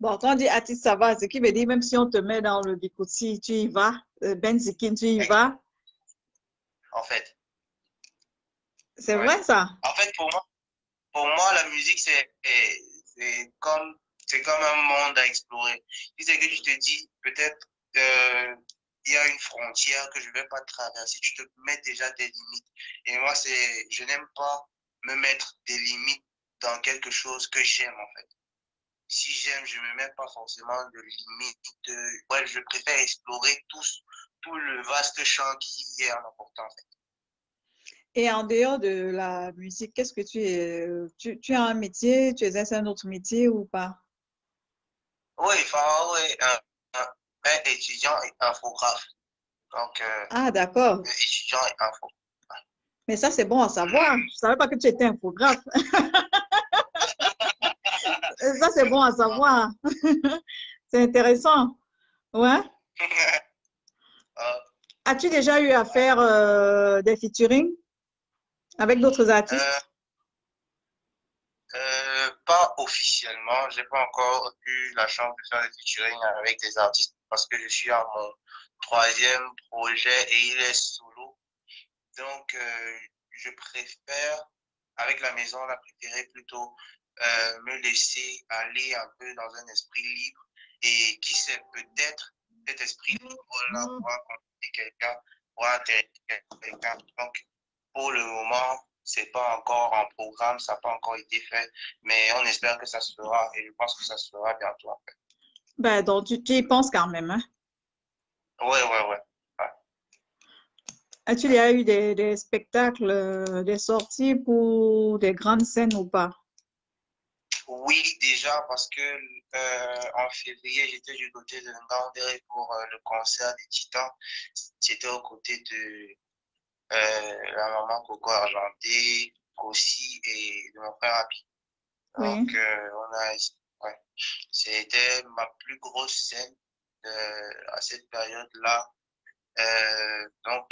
Bon, quand on dit artiste, ça va. Ce qui veut dire, même si on te met dans le Bikutsi, tu y vas. Benzikin, tu y vas. En fait, C'est ouais. vrai, ça? En fait, pour moi, la musique, c'est c'est comme un monde à explorer. Si c'est que tu te dis, peut-être, il y a une frontière que je ne vais pas traverser, tu te mets déjà des limites. Et moi, je n'aime pas me mettre des limites dans quelque chose que j'aime, en fait. Si j'aime, je ne me mets pas forcément de limites. Ouais, je préfère explorer tout le vaste champ qui est en important, en fait. Et en dehors de la musique, qu'est-ce que tu es? Tu as un métier, tu exerces un autre métier ou pas? Oui, Pharaon est un étudiant et infographe. Donc, Ah, d'accord. étudiant et info. Mais ça, c'est bon à savoir. Je ne savais pas que tu étais infographe. Ça, c'est bon à savoir. C'est intéressant. Ouais. Euh, As-tu déjà eu à faire des featuring avec d'autres euh, artistes? pas officiellement, j'ai pas encore eu la chance de faire des featuring avec des artistes parce que je suis à mon troisième projet et il est solo. Donc, je préfère, avec la maison, on a préféré plutôt me laisser aller un peu dans un esprit libre et qui sait, peut-être cet esprit libre-là pourra rencontrer quelqu'un, pourra intéresser quelqu'un. Donc, pour le moment, c'est pas encore en programme, ça n'a pas encore été fait, mais on espère que ça se fera et je pense que ça se fera bientôt en fait. Ben, donc, tu y penses quand même, hein? Ouais, ouais, ouais. As-tu déjà eu des spectacles, des sorties pour des grandes scènes ou pas? Oui, déjà, parce que en février, j'étais du côté de Ngaoundéré pour le concert des Titans. C'était aux côtés de la maman Coco Argenté, Kossi et de mon frère Happy. Oui, Donc, ouais, c'était ma plus grosse scène à cette période-là. Donc,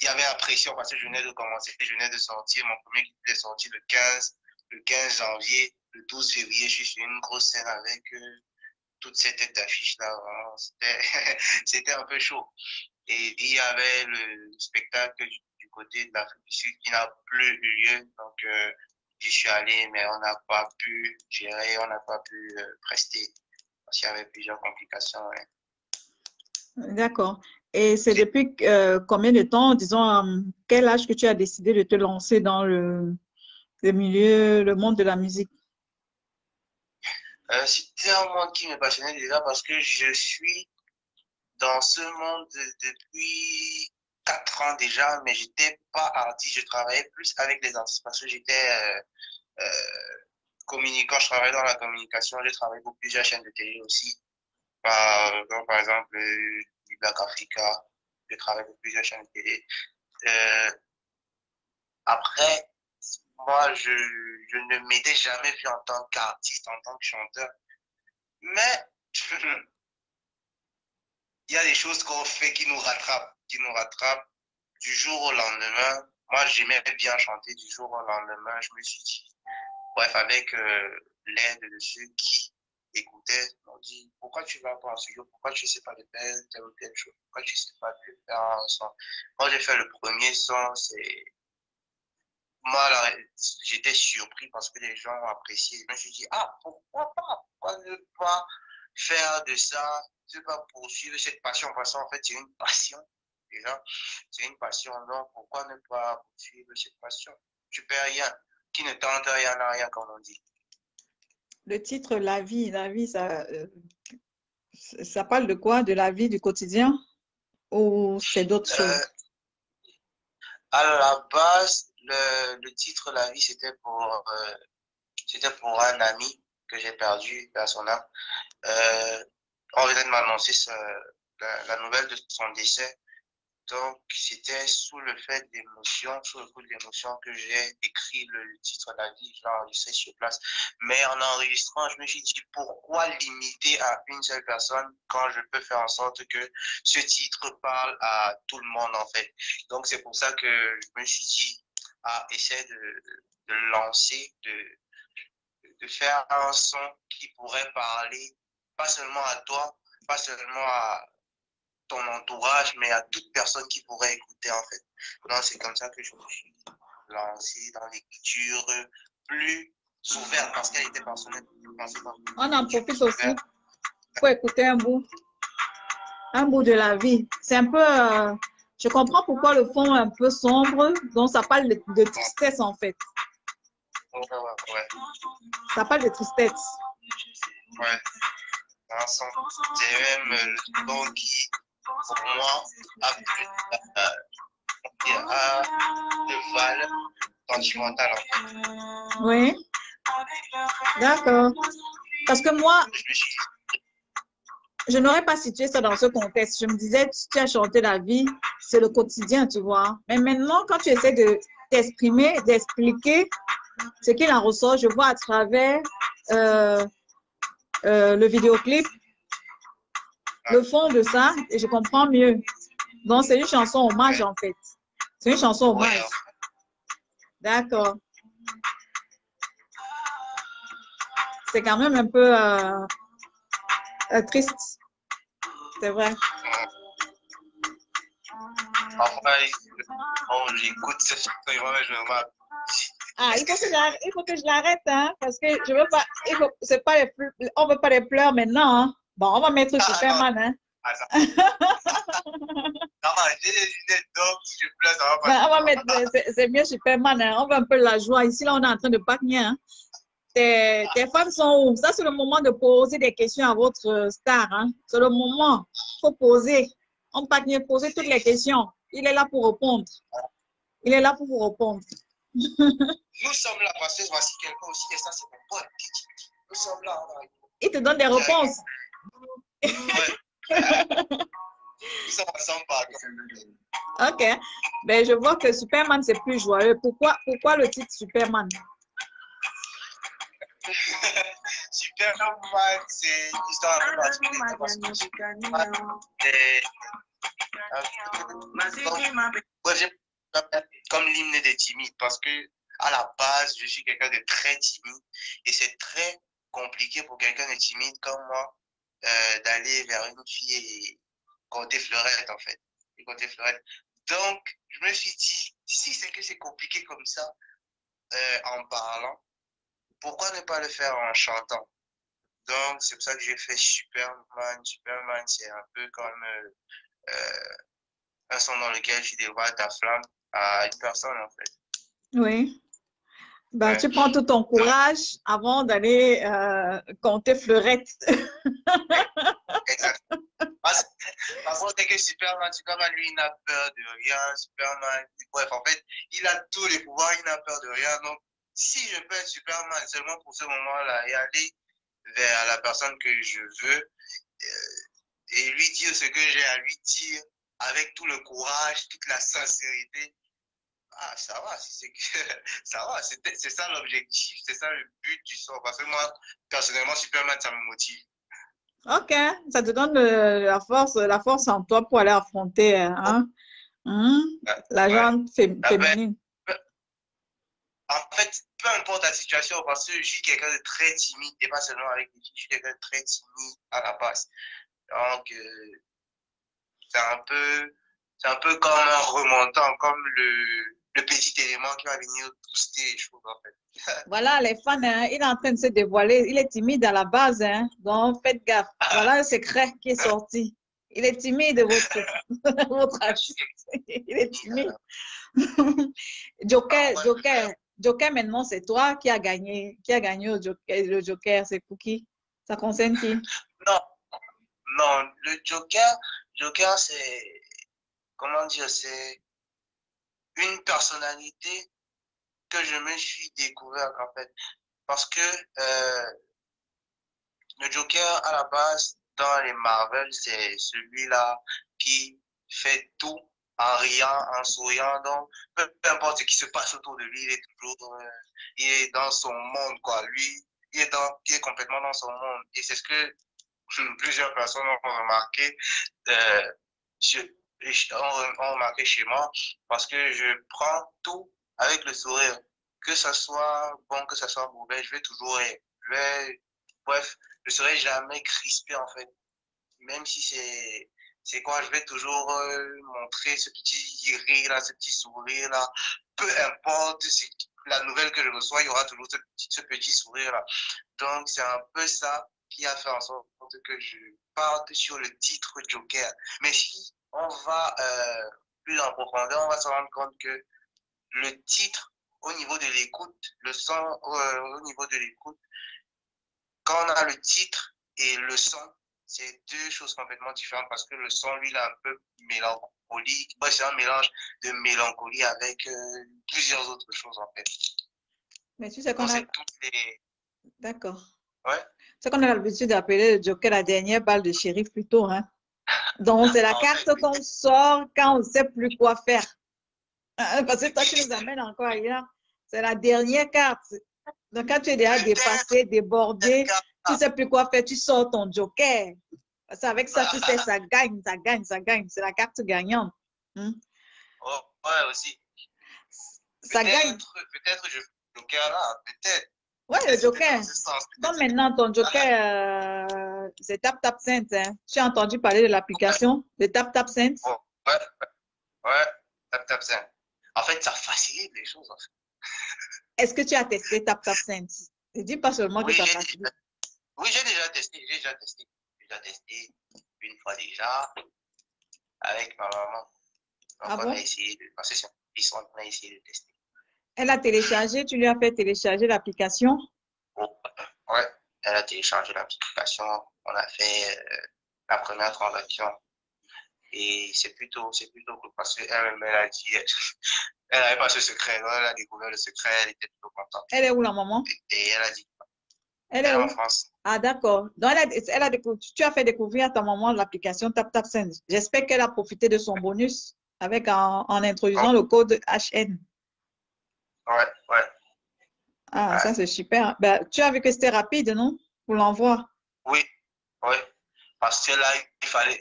il y avait la pression parce que je venais de commencer, je venais de sortir. Mon premier clip est sorti le 15 janvier. Le 12 février, je suis sur une grosse scène avec toutes ces têtes d'affiche là. Vraiment, c'était un peu chaud. Et il y avait le spectacle du côté de l'Afrique du Sud qui n'a plus eu lieu. Donc, j'y suis allé, mais on n'a pas pu gérer, on n'a pas pu prester parce qu'il y avait plusieurs complications. Ouais. d'accord. Et c'est depuis combien de temps, disons, quel âge que tu as décidé de te lancer dans le milieu, le monde de la musique? C'était un monde qui me passionnait déjà parce que je suis dans ce monde depuis 4 ans déjà, mais j'étais pas artiste, je travaillais plus avec les artistes parce que j'étais communicant, je travaillais dans la communication, j'ai travaillé pour plusieurs chaînes de télé aussi. Par exemple, Black Africa, je travaille pour plusieurs chaînes de télé. Euh, Après, moi, je ne m'étais jamais vu en tant qu'artiste, en tant que chanteur, mais il y a des choses qu'on fait qui nous rattrapent du jour au lendemain. Moi, j'aimais bien chanter du jour au lendemain. Je me suis dit, bref, avec l'aide de ceux qui écoutaient, on dit, pourquoi tu vas pas en studio? Pourquoi tu ne sais pas de faire telle ou telle chose? Pourquoi tu ne sais pas de faire un son? Moi, j'ai fait le premier son, c'est moi, là, j'étais surpris parce que les gens ont apprécié. Je me suis dit, ah, pourquoi pas? Pourquoi ne pas faire de ça? Ne pas poursuivre cette passion? Parce qu'en fait, c'est une passion. Déjà, c'est une passion. Donc, pourquoi ne pas poursuivre cette passion? Tu perds rien. Qui ne tente rien n'a rien, comme on dit. Le titre, la vie, ça parle de quoi? De la vie du quotidien ou c'est d'autres Euh, choses? à la base, le titre La vie, c'était pour un ami que j'ai perdu à son âme. Euh, on venait de m'annoncer la nouvelle de son décès. Donc, c'était sous le fait d'émotion, sous le coup de l'émotion que j'ai écrit le titre La vie, je l'ai enregistré sur place. Mais en enregistrant, je me suis dit, pourquoi limiter à une seule personne quand je peux faire en sorte que ce titre parle à tout le monde, en fait. Donc, c'est pour ça que je me suis dit, essaie de lancer, de faire un son qui pourrait parler pas seulement à toi, pas seulement à ton entourage, mais à toute personne qui pourrait écouter en fait. Donc c'est comme ça que je me suis lancé dans l'écriture plus ouverte parce qu'elle était personnelle. On en profite aussi pour écouter un bout de la vie. C'est un peu, je comprends pourquoi le fond est un peu sombre, donc ça parle de tristesse en fait. Ouais. Ça parle de tristesse. Ouais. C'est même le son qui, pour moi, a plus de valeur sentimentale. Oui, d'accord. Parce que moi, je n'aurais pas situé ça dans ce contexte. Je me disais, tu as chanté la vie, c'est le quotidien, tu vois. Mais maintenant, quand tu essaies de t'exprimer, d'expliquer ce qu'il en ressort, je vois à travers le vidéoclip, le fond de ça, et je comprends mieux. Donc, c'est une chanson hommage, en fait. C'est une chanson hommage. D'accord. C'est quand même un peu triste. C'est vrai. Enfin, j'écoute cette chanson et moi, je me marre. Ah, il faut que je l'arrête, hein, parce que je veux pas, c'est pas on veut pas les pleurs maintenant, hein. Bon, on va mettre Superman, hein. Non, j'ai des lunettes d'or, si je pleure, ça va pas. On va mettre, c'est mieux Superman, hein. On veut un peu la joie. Ici, là, on est en train de pagner, hein. Tes fans sont où? Ça, c'est le moment de poser des questions à votre star, hein. C'est le moment. Il faut poser. On pagne poser toutes les questions. Il est là pour répondre. Il est là pour vous répondre. Nous sommes là parce que voici quelqu'un aussi, et ça, c'est mon pote. Nous sommes là. Il te donne des réponses. Ouais. Nous sommes ensemble, par exemple. Ok. Ben, je vois que Superman, c'est plus joyeux. Pourquoi le titre Superman? Superman, c'est une histoire un peu particulière parce que Superman, c'est comme l'hymne des timides parce que à la base, je suis quelqu'un de très timide et c'est très compliqué pour quelqu'un de timide comme moi d'aller vers une fille et compter fleurette en fait. Et compter fleurette. Donc, je me suis dit, si c'est que c'est compliqué comme ça en parlant, pourquoi ne pas le faire en chantant? Donc, c'est pour ça que j'ai fait Superman. Superman, c'est un peu comme un son dans lequel tu dévoiles ta flamme à une personne, en fait. Oui. Ben, Ouais. tu prends tout ton courage avant d'aller compter fleurette. Exact. Par contre, c'est que Superman, lui, il n'a peur de rien. Superman, bref, en fait, il a tous les pouvoirs, il n'a peur de rien. Donc, si je peux être Superman seulement pour ce moment-là et aller vers la personne que je veux et lui dire ce que j'ai à lui dire avec tout le courage, toute la sincérité, ah, ça va, ça va, c'est ça l'objectif, c'est ça le but du son. Parce que moi, personnellement, Superman, ça me motive. Ok, ça te donne la force en toi pour aller affronter la gente féminine. En fait, peu importe la situation, parce que je suis quelqu'un de très timide, et pas seulement avec les filles, je suis quelqu'un de très timide à la base. Donc, c'est un peu comme un remontant, comme le petit élément qui va venir booster les choses, en fait. Voilà, les fans, hein, il est en train de se dévoiler. Il est timide à la base, hein, donc faites gaffe. Voilà le secret qui est sorti. Il est timide, votre âge. Il est timide. Joker, maintenant, c'est toi qui as gagné. Qui a gagné le Joker, c'est pour qui? Ça concerne qui? Non, le Joker, c'est, comment dire, c'est une personnalité que je me suis découvert, en fait. Parce que le Joker, à la base, dans les Marvel, c'est celui-là qui fait tout en riant, en souriant. Donc, peu importe ce qui se passe autour de lui, il est toujours, il est dans son monde, quoi. Lui, il est complètement dans son monde. Et c'est ce que plusieurs personnes ont remarqué, ont remarqué chez moi, parce que je prends tout avec le sourire. Que ça soit bon, que ça soit mauvais, je vais toujours rire. Bref, je serai jamais crispé en fait. Même si c'est quoi, je vais toujours montrer ce petit rire là, ce petit sourire là. Peu importe la nouvelle que je reçois, il y aura toujours ce petit sourire là. Donc c'est un peu ça qui a fait en sorte que je parte sur le titre Joker. Mais si on va plus en profondeur, on va se rendre compte que le titre, au niveau de l'écoute, le son, au niveau de l'écoute, quand on a le titre et le son, c'est deux choses complètement différentes parce que le son, lui, il est un peu mélancolique. Ouais, c'est un mélange de mélancolie avec plusieurs autres choses, en fait. Mais tu sais qu'on a... Les... D'accord. Ouais. C'est qu'on a l'habitude d'appeler le Joker la dernière balle de shérif plutôt, hein. Donc, c'est la carte qu'on sort quand on ne sait plus quoi faire. Parce que toi, tu nous amènes encore ailleurs. C'est la dernière carte. Donc, quand tu es déjà dépassé, débordé, tu ne sais plus quoi faire, tu sors ton Joker. Parce qu'avec ça, tu sais, ça gagne, ça gagne, ça gagne. C'est la carte gagnante. Oh, ouais, aussi. Ça gagne. Peut-être je fais le Joker là, peut-être. Ouais, le Joker. Donc maintenant, ton Joker, c'est TapTapSend. Hein. Tu as entendu parler de l'application de TapTapSend? Oh, ouais, TapTapSend. En fait, ça facilite les choses. En fait. Est-ce que tu as testé TapTapSend? Ne dis pas seulement que ça facilite. Oui, j'ai déjà testé. J'ai déjà testé une fois déjà avec ma maman. Donc, on a essayé de passer sur on a essayé de tester. Elle a téléchargé, tu lui as fait télécharger l'application? Ouais, elle a téléchargé l'application. On a fait la première transaction. Et c'est plutôt cool parce qu'elle-même, elle a dit, elle n'avait pas ce secret. Elle a découvert le secret, elle était plutôt contente. Elle est où la maman? Et elle a dit, Elle elle est est en où? France. Ah, d'accord. Donc, tu as fait découvrir à ta maman l'application TapTapSend. J'espère qu'elle a profité de son bonus en introduisant le code HN. Ouais, ouais. Ah, Ouais. ça, c'est super. Ben, tu as vu que c'était rapide, non? Pour l'envoi. Oui, oui. Parce que là,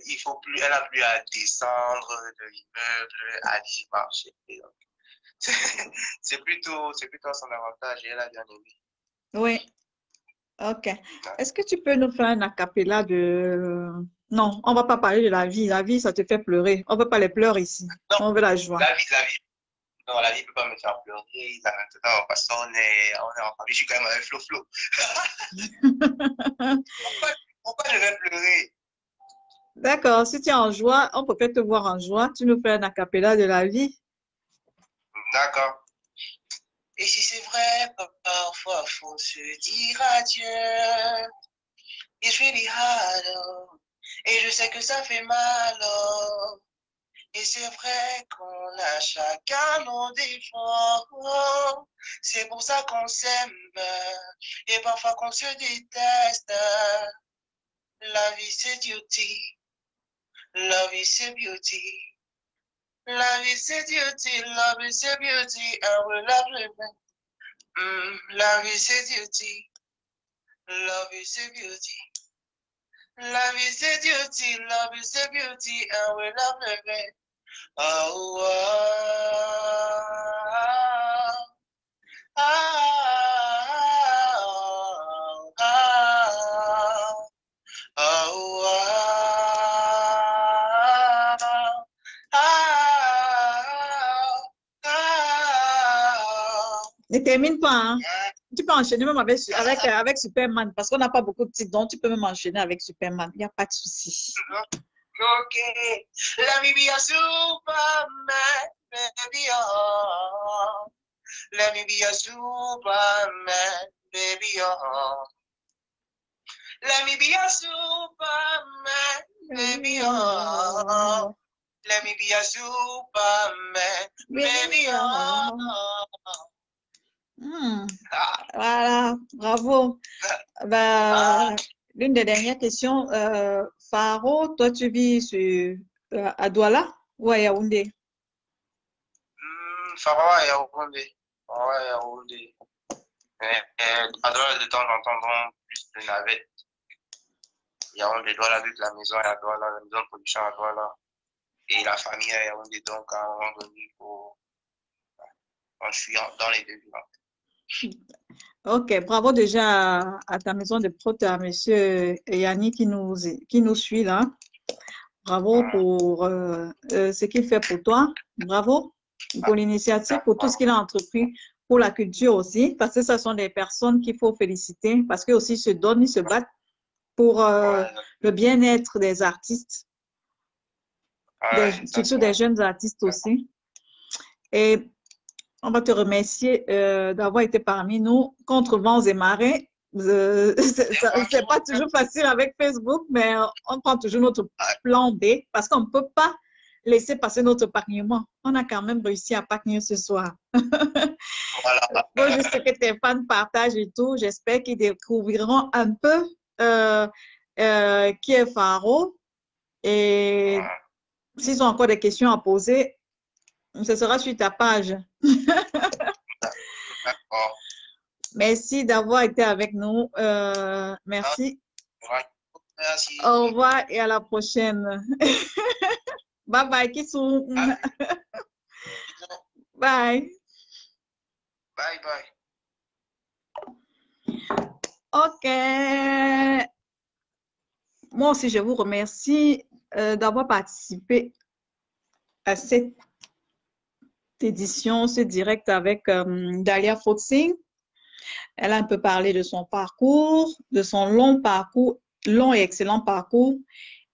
il faut plus, elle n'a plus à descendre de l'immeuble, à aller marcher. C'est plutôt son avantage et elle a bien aimé. Oui. OK. Est-ce que tu peux nous faire un acapella de... Non, on ne va pas parler de la vie. La vie, ça te fait pleurer. On ne veut pas les pleurs ici. Non, On veut la joie. la vie. Non, la vie ne peut pas me faire pleurer. Là, maintenant, parce qu'on est en famille, je suis quand même avec Flo. Pourquoi je vais pleurer? D'accord. Si tu es en joie, on peut peut-être te voir en joie. Tu nous fais un acapella de la vie. D'accord. Et si c'est vrai, parfois faut se dire adieu. It's really hard, oh. Et je sais que ça fait mal, oh. Et c'est vrai qu'on a chacun nos défauts, oh. C'est pour ça qu'on s'aime et parfois qu'on se déteste. La vie c'est duty, love is a beauty. Love is a duty, love is a beauty, and we love living. Love is a duty, love is a beauty. Love is a duty, love is a beauty, and we love living. Oh, oh, Ne termine pas, hein? Tu peux enchaîner même avec Superman parce qu'on n'a pas beaucoup de titres, donc tu peux même enchaîner avec Superman. Il n'y a pas de souci. Okay, let me be a Superman, baby, oh. Let me be a Superman, baby, oh. Let me be a Superman, baby, oh. Let me be a Superman, baby, oh. Voilà, bravo. Bah, l'une des dernières questions, Faro, toi tu vis à Douala ou à Yaoundé? Faro à Yaoundé. À Douala, de temps en temps, bon, plus de navettes. Yaoundé, Douala, vu que la maison est à Douala, la maison de production à Douala. Et la famille est à Yaoundé, donc à un moment donné, je suis dans les deux villes. Ok, bravo déjà à ta maison de prod, à monsieur Yannick qui nous suit là. Bravo pour ce qu'il fait pour toi. Bravo pour l'initiative, pour tout ce qu'il a entrepris, pour la culture aussi, parce que ce sont des personnes qu'il faut féliciter, parce qu'ils aussi se donnent, ils se battent pour le bien-être des artistes, surtout des jeunes artistes aussi. Et on va te remercier d'avoir été parmi nous contre vents et marées. C'est pas toujours facile avec Facebook, mais on prend toujours notre plan B parce qu'on ne peut pas laisser passer notre pactement. On a quand même réussi à pacner ce soir. Voilà. Faut juste que tes fans partagent et tout. J'espère qu'ils découvriront un peu qui est Faro. Et s'ils ont encore des questions à poser, ce sera sur ta page. Merci d'avoir été avec nous. Merci. Merci. Au revoir et à la prochaine. Bye bye, Kissou. Bye. Bye bye. OK. Moi aussi, je vous remercie d'avoir participé à cette édition, ce direct avec Dalia Fotsing. Elle a un peu parlé de son parcours, de son long et excellent parcours.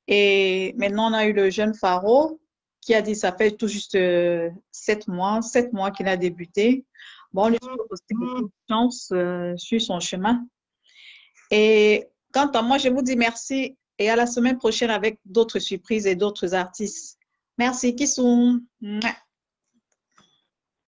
Et maintenant, on a eu le jeune Faro qui a dit ça fait tout juste 7 mois qu'il a débuté. Bon, lui, il aussi beaucoup de chance sur son chemin. Et quant à moi, je vous dis merci et à la semaine prochaine avec d'autres surprises et d'autres artistes. Merci, Kissoum. Mouah.